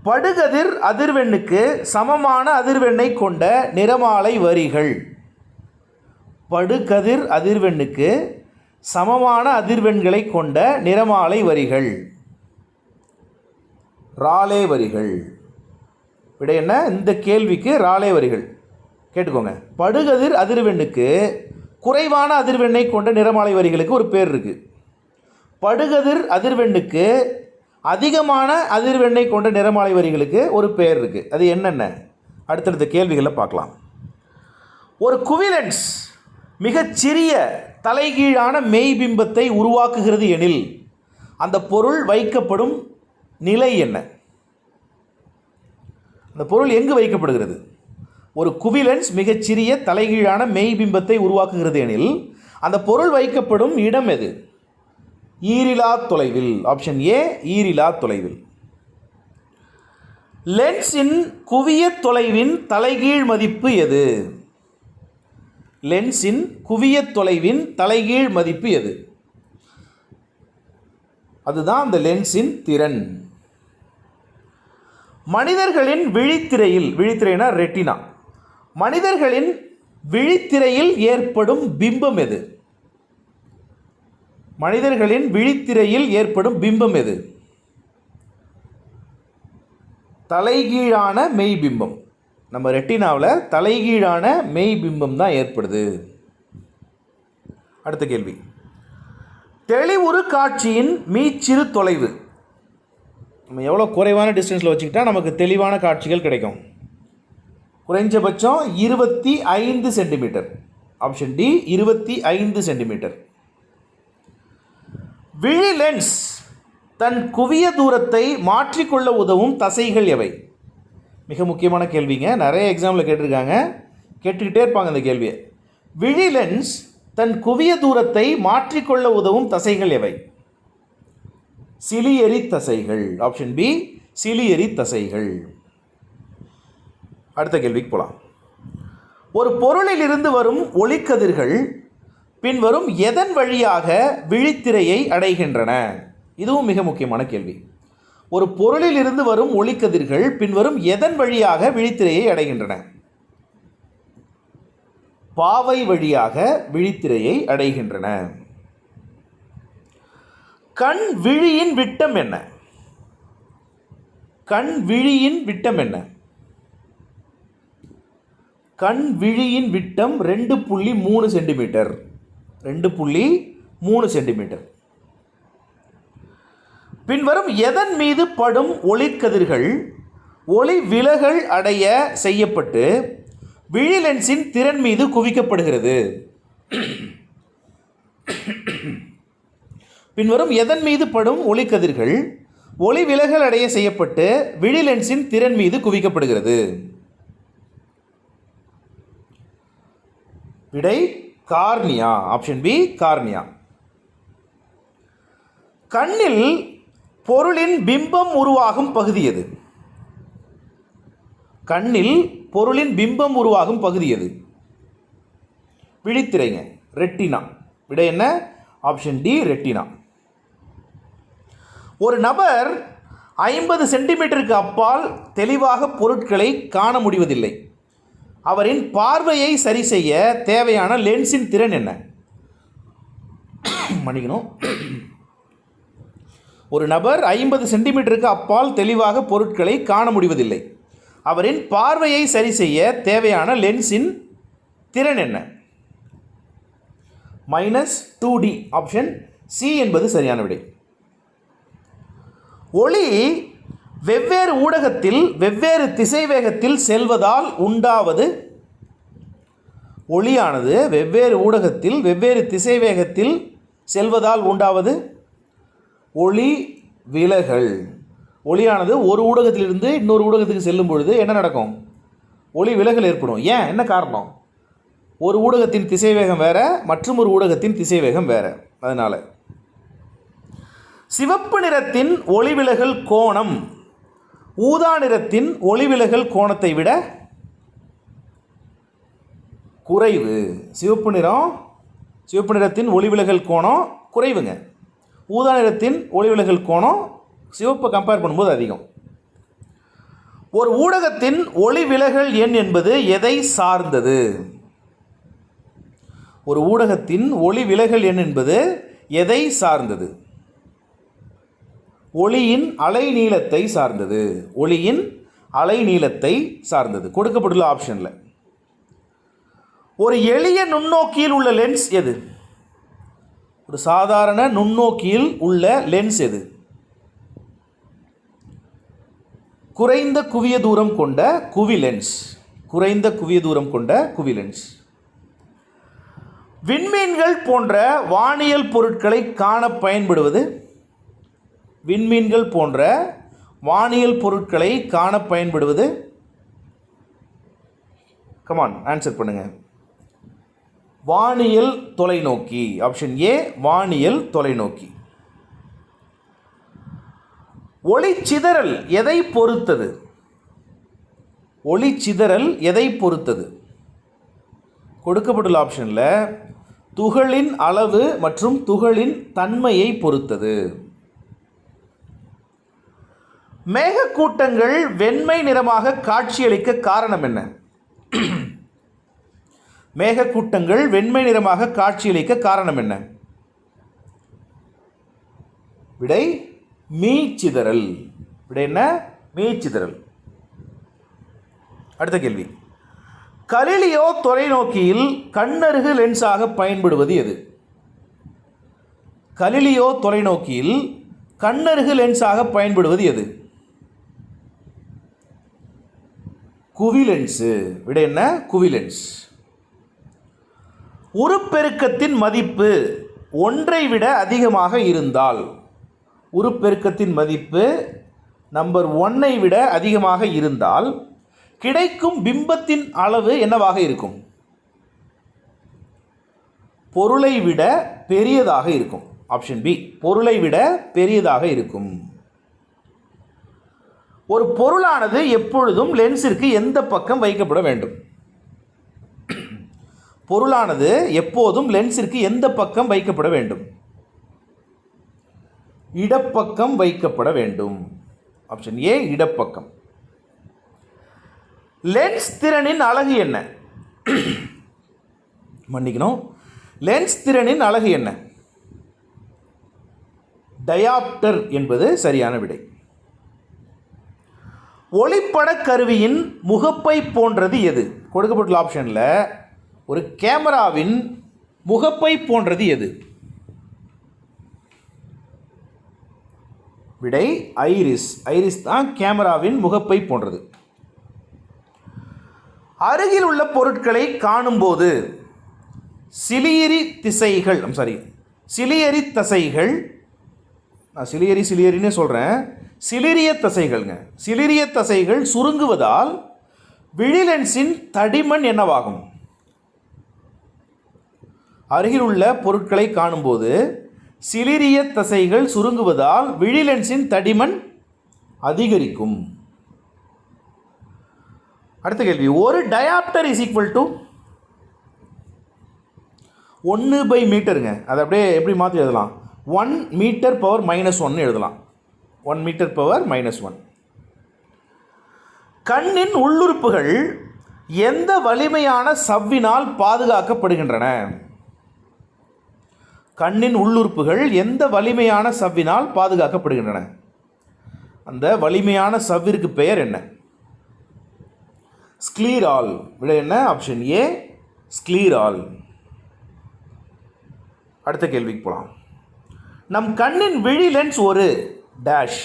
படுகதிர் அதிர்வெண்ணுக்கு சமமான அதிர்வெண்ணை கொண்ட நிறமாலை வரிகள். படுகதிர் அதிர்வெண்ணுக்கு சமமான அதிர்வெண்களை கொண்ட நிறமாலை வரிகள் ராலே வரிகள். விடை என்ன? இந்த கேள்விக்கு ராலே வரிகள். கேட்டுக்கோங்க. படுகதிர் அதிர்வெண்ணுக்கு குறைவான அதிர்வெண்ணை கொண்ட நிறமாலை வரிகளுக்கு ஒரு பேர் இருக்குது. படுகதிர் அதிர்வெண்ணுக்கு அதிகமான அதிர்வெண்ணை கொண்ட நிறமாலை வரிகளுக்கு ஒரு பெயர் இருக்குது. அது என்னென்ன? அடுத்தடுத்த கேள்விகளில் பார்க்கலாம். ஒரு குவிலென்ஸ் மிகச்சிறிய தலைகீழான மெய்பிம்பத்தை உருவாக்குகிறது எனில் அந்த பொருள் வைக்கப்படும் நிலை என்ன? அந்த பொருள் எங்கு வைக்கப்படுகிறது? ஒரு குவிலென்ஸ் மிகச்சிறிய தலைகீழான மெய்பிம்பத்தை உருவாக்குகிறது எனில் அந்த பொருள் வைக்கப்படும் இடம் எது? ஈரிலா தொலைவில். ஆப்ஷன் ஏ, ஈரிலா தொலைவில். லென்ஸின் குவிய தொலைவின் தலைகீழ் மதிப்பு எது? லென்ஸின் குவிய தொலைவின் தலைகீழ் மதிப்பு எது? அதுதான் அந்த லென்ஸின் திறன். மனிதர்களின் விழித்திரைனா ரெட்டினா, மனிதர்களின் விழித்திரையில் ஏற்படும் பிம்பம் எது? மனிதர்களின் விழித்திரையில் ஏற்படும் பிம்பம் எது? தலைகீழான மெய்பிம்பம். நம்ம ரெட்டினாவில் தலைகீழான மெய்பிம்பம் தான் ஏற்படுது. அடுத்த கேள்வி. தெளிவுறு காட்சியின் மீச்சிறு தொலைவு. நம்ம எவ்வளோ குறைவான டிஸ்டன்ஸில் வச்சுக்கிட்டா நமக்கு தெளிவான காட்சிகள் கிடைக்கும்? குறைஞ்சபட்சம் 25 சென்டிமீட்டர். Option D, 25 centimetre. விழி லென்ஸ் தன் குவிய தூரத்தை மாற்றிக்கொள்ள உதவும் தசைகள் எவை? மிக முக்கியமான கேள்விங்க. நிறைய எக்ஸாமில் கேட்டிருக்காங்க, கேட்டுக்கிட்டே இருப்பாங்க இந்த கேள்வியை. விழி லென்ஸ் தன் குவிய தூரத்தை மாற்றிக்கொள்ள உதவும் தசைகள் எவை? சிலியரி தசைகள். ஆப்ஷன் பி, சிலியரி தசைகள். அடுத்த கேள்விக்கு போகலாம். ஒரு பொருளில் இருந்து வரும் ஒளிக்கதிர்கள் பின்வரும் எதன் வழியாக விழித்திரையை அடைகின்றன? இதுவும் மிக முக்கியமான கேள்வி. ஒரு பொருளில் இருந்து வரும் ஒளிக்கதிர்கள் பின்வரும் எதன் வழியாக விழித்திரையை அடைகின்றன? பாவை வழியாக விழித்திரையை அடைகின்றன. கண் விழியின் விட்டம் என்ன? கண் விழியின் விட்டம் என்ன? கண் விழியின் விட்டம் 2.3 சென்டிமீட்டர். 2.3 சென்டிமீட்டர். பின்வரும் எதன் மீது படும் ஒளிக்கதிர்கள் ஒளி விலகல் அடைய செய்யப்பட்டு விழி லென்ஸின் திறன் மீது குவிக்கப்படுகிறது? பின்வரும் எதன் மீது படும் ஒளிக்கதிர்கள் ஒளி விலகல் அடைய செய்யப்பட்டு விழி லென்ஸின் திறன் மீது குவிக்கப்படுகிறது? விடை கார்னியா. Option B cornea. கண்ணில் பொருளின் பிம்பம் உருவாகும் பகுதி எது? கண்ணில் பொருளின் பிம்பம் உருவாகும் பகுதி எது? விழித்திரைங்க, ரெட்டினா. விடை என்ன? Option D retina. ஒரு நபர் 50 சென்டிமீட்டருக்கு அப்பால் தெளிவாக பொருட்களை காண முடிவதில்லை. அவரின் பார்வையை சரி செய்ய தேவையான லென்ஸின் திறன் என்ன? மன்னிக்கணும். ஒரு நபர் 50 சென்டிமீட்டருக்கு அப்பால் தெளிவாக பொருட்களை காண முடிவதில்லை. அவரின் பார்வையை சரி செய்ய தேவையான லென்ஸின் திறன் என்ன? -2D. ஆப்ஷன் சி என்பது சரியான விடை. ஒளி வெவ்வேறு ஊடகத்தில் வெவ்வேறு திசைவேகத்தில் செல்வதால் உண்டாவது? ஒளியானது வெவ்வேறு ஊடகத்தில் வெவ்வேறு திசைவேகத்தில் செல்வதால் உண்டாவது? ஒளி விலகல். ஒளியானது ஒரு ஊடகத்திலிருந்து இன்னொரு ஊடகத்துக்கு செல்லும் பொழுது என்ன நடக்கும்? ஒளி விலகல் ஏற்படும். ஏன்? என்ன காரணம்? ஒரு ஊடகத்தின் திசைவேகம் வேறு, மற்றும் ஒரு ஊடகத்தின் திசைவேகம் வேறு. அதனால் சிவப்பு நிறத்தின் ஒளிவிலகல் கோணம் ஊதா நிறத்தின் ஒளிவிலகல் கோணத்தை விட குறைவு. சிவப்பு நிறத்தின் ஒளிவிலகல் கோணம் குறைவுங்க. ஊதா நிறத்தின் ஒளிவிலகல் கோணம் சிவப்பை கம்பேர் பண்ணும்போது அதிகம். ஒரு ஊடகத்தின் ஒளிவிலகல் எண் என்பது எதை சார்ந்தது? ஒரு ஊடகத்தின் ஒளிவிலகல் எண் என்பது எதை சார்ந்தது? ஒளியின் அலைநீளத்தை சார்ந்தது. ஒளியின் அலைநீளத்தை சார்ந்தது. கொடுக்கப்பட்டுள்ள ஆப்ஷனில் ஒரு எளிய நுண்ணோக்கியில் உள்ள லென்ஸ் எது? ஒரு சாதாரண நுண்ணோக்கியில் உள்ள லென்ஸ் எது? குறைந்த குவிய தூரம் கொண்ட குவி லென்ஸ். குறைந்த குவிய தூரம் கொண்ட குவி லென்ஸ். விண்மீன்கள் போன்ற வானியல் பொருட்களை காண பயன்படுவது? விண்மீன்கள் போன்ற வானியல் பொருட்களை காண பயன்படுவது? கமான் ஆன்சர் பண்ணுங்க. வானியல் தொலைநோக்கி. ஆப்ஷன் ஏ வானியல் தொலைநோக்கி. ஒளிச்சிதறல் எதை பொறுத்தது? ஒளிச்சிதறல் எதை பொறுத்தது? கொடுக்கப்பட்டுள்ள ஆப்ஷனில் துகளின் அளவு மற்றும் துகளின் தன்மையை பொறுத்தது. மேகக்கூட்டங்கள் வெண்மை நிறமாக காட்சியளிக்க காரணம் என்ன? மேகக்கூட்டங்கள் வெண்மை நிறமாக காட்சியளிக்க காரணம் என்ன? விடை மீச்சிதறல். விடை என்ன? மீச்சிதறல். அடுத்த கேள்வி. கலிலியோ தொலைநோக்கியில் கண்ணருகு லென்ஸாக பயன்படுவது எது? கலிலியோ தொலைநோக்கியில் கண்ணருகு லென்ஸாக பயன்படுவது எது? குவிலென்ஸு. விடை என்ன? குவிலென்ஸ். உருப்பெருக்கத்தின் மதிப்பு 1ஐ விட அதிகமாக இருந்தால், உருப்பெருக்கத்தின் மதிப்பு நம்பர் 1ஐ விட அதிகமாக இருந்தால் கிடைக்கும் பிம்பத்தின் அளவு என்னவாக இருக்கும்? பொருளை விட பெரியதாக இருக்கும். ஆப்ஷன் பி பொருளை விட பெரியதாக இருக்கும். ஒரு பொருளானது எப்பொழுதும் லென்ஸிற்கு எந்த பக்கம் வைக்கப்பட வேண்டும்? பொருளானது எப்போதும் லென்ஸிற்கு எந்த பக்கம் வைக்கப்பட வேண்டும்? இடப்பக்கம் வைக்கப்பட வேண்டும். ஆப்ஷன் ஏ இடப்பக்கம். லென்ஸ் திறனின் அலகு என்ன? மன்னிக்கணும், லென்ஸ் திறனின் அலகு என்ன? டயாப்டர் என்பது சரியான விடை. ஒளிப்பட கருவியின் முகப்பை போன்றது எது? கொடுக்கப்பட்டுள்ள ஆப்ஷனில் ஒரு கேமராவின் முகப்பை போன்றது எது? விடை ஐரிஸ். ஐரிஸ் தான் கேமராவின் முகப்பை போன்றது. அருகில் உள்ள பொருட்களை காணும்போது சிலியரி தசைகள் நான் சிலியரின்னு சொல்கிறேன், சிலிரிய தசைகள்ங்க. சிலிரிய தசைகள் சுருங்குவதால் விழிலென்ஸின் தடிமன் என்னவாகும்? அருகில் உள்ள பொருட்களை காணும்போது சிலிரிய தசைகள் சுருங்குவதால் விழிலென்ஸின் தடிமன் அதிகரிக்கும். அடுத்த கேள்வி, ஒரு டயாப்டர் இஸ் ஈக்குவல் டு 1/மீட்டருங்க. அதை அப்படியே எப்படி மாற்றி எழுதலாம்? 1 மீட்டர் பவர் -1 எழுதலாம். 1 மீட்டர் பவர் -1. கண்ணின் உள்ளுறுப்புகள் எந்த வலிமையான சவ்வினால் பாதுகாக்கப்படுகின்றன? கண்ணின் உள்ளுறுப்புகள் எந்த வலிமையான சவ்வினால் பாதுகாக்கப்படுகின்றன? அந்த வலிமையான சவ்விற்கு பெயர் என்ன? ஸ்க்ளீரால். விட என்ன? ஆப்ஷன் ஏ ஸ்க்ளீரால். அடுத்த கேள்விக்கு போகலாம். நம் கண்ணின் விழி லென்ஸ் ஒரு டேஷ்.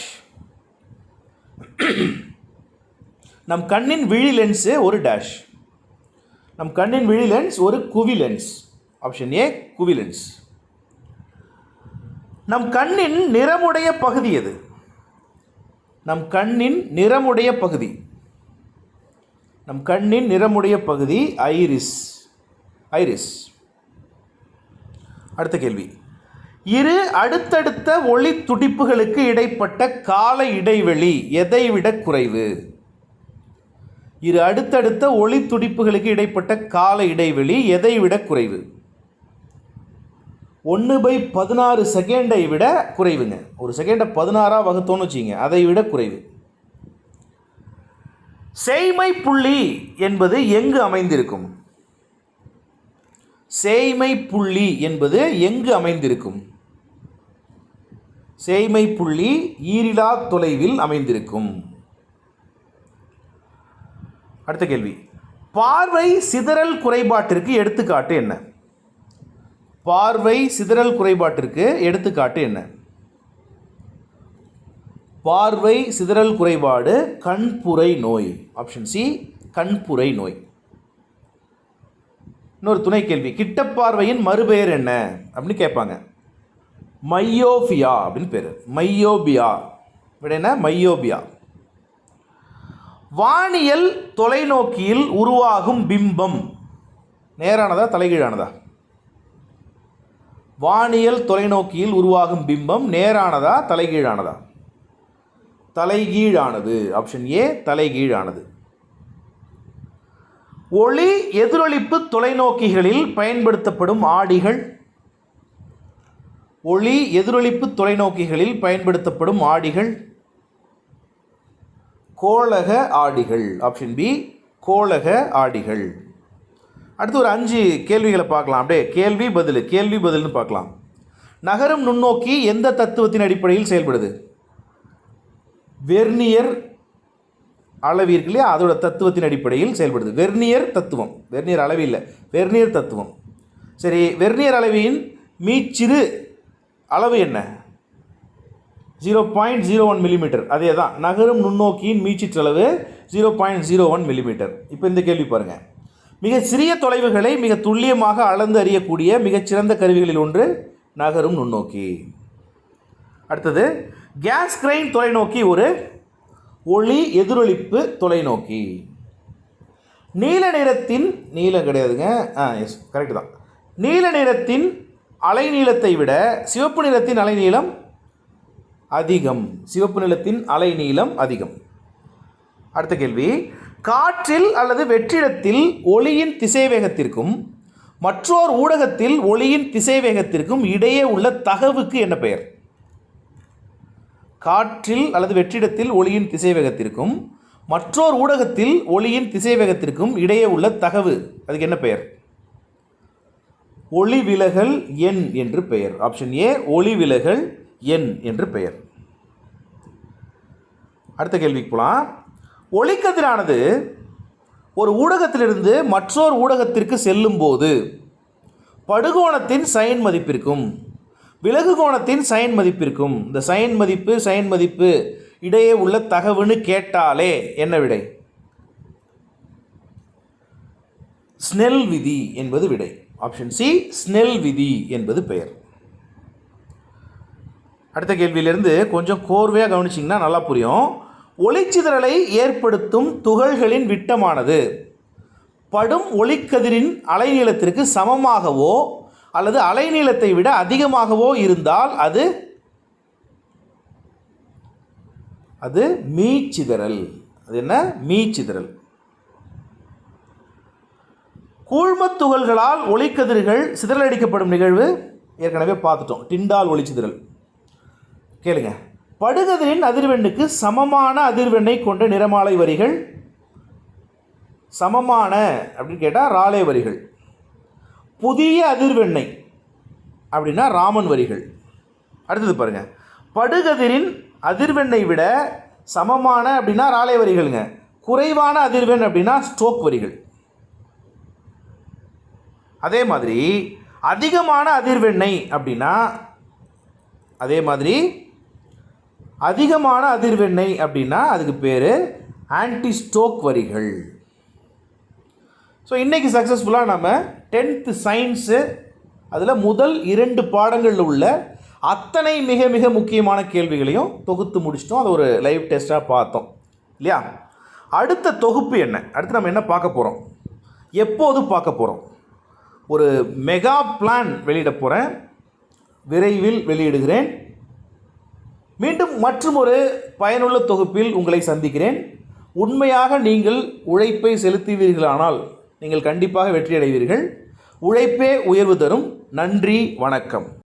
நம் கண்ணின் விழி லென்ஸ் ஒரு டேஷ். நம் கண்ணின் விழி லென்ஸ் ஒரு குவி லென்ஸ். ஆப்ஷன் ஏ குவி லென்ஸ். நம் கண்ணின் நிறமுடைய பகுதி எது? நம் கண்ணின் நிறமுடைய பகுதி. நம் கண்ணின் நிறமுடைய பகுதி ஐரிஸ். ஐரிஸ். அடுத்த கேள்வி, இரு அடுத்தடுத்த ஒளி துடிப்புகளுக்கு இடைப்பட்ட கால இடைவெளி எதை விட குறைவு? இரு அடுத்தடுத்த ஒளி துடிப்புகளுக்கு இடைப்பட்ட கால இடைவெளி எதை விட குறைவு? 1/16 செகண்டை விட குறைவுங்க. ஒரு செகண்டை 16 வகுத்தோன்னு வச்சுங்க, அதை விட குறைவு. சேய்மை புள்ளி என்பது எங்கு அமைந்திருக்கும்? சேய்மை புள்ளி என்பது எங்கு அமைந்திருக்கும்? சேய்மை புள்ளி ஈரிலா தொலைவில் அமைந்திருக்கும். அடுத்த கேள்வி, பார்வை சிதறல் குறைபாட்டிற்கு எடுத்துக்காட்டு என்ன? பார்வை சிதறல் குறைபாட்டிற்கு எடுத்துக்காட்டு என்ன? பார்வை சிதறல் குறைபாடு கண்புரை நோய். ஆப்ஷன் சி கண்புரை நோய். இன்னொரு துணை கேள்வி, கிட்டப்பார்வையின் மறுபெயர் என்ன அப்படின்னு கேட்பாங்க. மையோபியா அப்படின்னு பேர். மையோபியா. விட என்ன? மையோபியா. வானியல் தொலைநோக்கியில் உருவாகும் பிம்பம் நேரானதா தலைகீழானதா? வானியல் தொலைநோக்கியில் உருவாகும் பிம்பம் நேரானதா தலைகீழானதா? தலைகீழானது. Option A தலைகீழானது. ஒளி எதிரொளிப்பு தொலைநோக்கிகளில் பயன்படுத்தப்படும் ஆடிகள். ஒளி எதிரொளிப்பு தொலைநோக்கிகளில் பயன்படுத்தப்படும் ஆடிகள் கோளக ஆடிகள். Option B கோளக ஆடிகள். அடுத்து ஒரு 5 கேள்விகளை பார்க்கலாம். அப்படியே கேள்வி பதில்னு பார்க்கலாம். நகரும் நுண்ணோக்கி எந்த தத்துவத்தின் அடிப்படையில் செயல்படுது? வெர்னியர் அளவு இருக்கு இல்லையா, அதோட தத்துவத்தின் அடிப்படையில் செயல்படுது. வெர்னியர் தத்துவம். வெர்னியர் அளவு இல்லை, வெர்னியர் தத்துவம். சரி, வெர்னியர் அளவின் மீச்சிறு அளவு என்ன? 0.01 மில்லிமீட்டர். அதே தான் நகரும் நுண்ணோக்கியின் மீச்சிற்றளவு 0.01 மில்லிமீட்டர். இப்போ இந்த கேள்வி பாருங்கள். மிக சிறிய தொலைவுகளை மிக துல்லியமாக அளந்து அறியக்கூடிய மிகச்சிறந்த கருவிகளில் ஒன்று நகரும் நுண்ணோக்கி. அடுத்தது, கேஸ் கிரைன் தொலைநோக்கி ஒரு ஒளி எதிரொளிப்பு தொலைநோக்கி. நீல நிறத்தின் நீலம் கிடையாதுங்க, எஸ் கரெக்டு தான். நீல நிறத்தின் அலைநீளத்தை விட சிவப்பு நிறத்தின் அலைநீளம் அதிகம். சிவப்பு நிறத்தின் அலைநீளம் அதிகம். அடுத்த கேள்வி, காற்றில் அல்லது வெற்றிடத்தில் ஒளியின் திசைவேகத்திற்கும் மற்றோர் ஊடகத்தில் ஒளியின் திசைவேகத்திற்கும் இடையே உள்ள தகவுக்கு என்ன பெயர்? காற்றில் அல்லது வெற்றிடத்தில் ஒளியின் திசைவேகத்திற்கும் மற்றோர் ஊடகத்தில் ஒளியின் திசைவேகத்திற்கும் இடையே உள்ள தகவு, அதுக்கு என்ன பெயர்? ஒளிவிலகல் எண் என்று பெயர். ஆப்ஷன் ஏ, ஒளிவிலகல் எண் என்று பெயர். அடுத்த கேள்விக்கு போகலாம். ஒளிக்கதிரானது ஒரு ஊடகத்திலிருந்து மற்றொரு ஊடகத்திற்கு செல்லும்போது படுகோணத்தின் சைன் மதிப்பிற்கும் விலகு கோணத்தின் சைன் மதிப்பிற்கும், இந்த சைன் மதிப்பு இடையே உள்ள தகவுன்னு கேட்டாலே என்ன விடை? ஸ்னெல் விதி என்பது விடை. ஆப்ஷன் சி, ஸ்னெல் விதி என்பது பெயர். அடுத்த கேள்வியிலிருந்து கொஞ்சம் கோர்வையாக கவனிச்சிங்கன்னா நல்லா புரியும். ஒளிச்சிதறலை ஏற்படுத்தும் துகள்களின் விட்டமானது படும் ஒளிக்கதிரின் அலைநீளத்திற்கு சமமாகவோ அல்லது அலைநீளத்தை விட அதிகமாகவோ இருந்தால் அது மீச்சிதறல். அது என்ன? மீச்சிதறல். கூழ்மத் துகள்களால் ஒளிக்கதிர்கள் சிதறலடிக்கப்படும் நிகழ்வு ஏற்கனவே பார்த்துட்டோம், டிண்டால் ஒளிச்சிதறல். கேளுங்க, படுகதிரின் அதிர்வெண்ணுக்கு சமமான அதிர்வெண்ணை கொண்ட நிறமாலை வரிகள், சமமான அப்படின்னு கேட்டால் ராலே வரிகள், புதிய அதிர்வெண்ணை அப்படின்னா ராமன் வரிகள். அடுத்தது பாருங்கள், படுகதிரின் அதிர்வெண்ணை விட சமமான அப்படின்னா ராலே வரிகள்ங்க, குறைவான அதிர்வெண் அப்படின்னா ஸ்டோக் வரிகள். அதே மாதிரி அதிகமான அதிர்வெண்ணை அப்படின்னா அதுக்கு பேர் ஆன்டி ஸ்டோக் வரிகள். ஸோ இன்றைக்கி சக்ஸஸ்ஃபுல்லாக நம்ம 10th சயின்ஸு அதில் முதல் 2 பாடங்களில் உள்ள அத்தனை மிக மிக முக்கியமான கேள்விகளையும் தொகுத்து முடிச்சிட்டோம். அதை ஒரு லைவ் டெஸ்ட்டாக பார்த்தோம் இல்லையா? அடுத்த தொகுப்பு என்ன? அடுத்து நம்ம என்ன பார்க்க போகிறோம், எப்போது பார்க்க போகிறோம்? ஒரு மெகா பிளான் வெளியிட போகிறேன், விரைவில் வெளியிடுகிறேன். மீண்டும் மற்றும் ஒரு பயனுள்ள தொகுப்பில் உங்களை சந்திக்கிறேன். உண்மையாக நீங்கள் உழைப்பை செலுத்துவீர்களானால் நீங்கள் கண்டிப்பாக வெற்றி அடைவீர்கள். உழைப்பே உயர்வு தரும். நன்றி, வணக்கம்.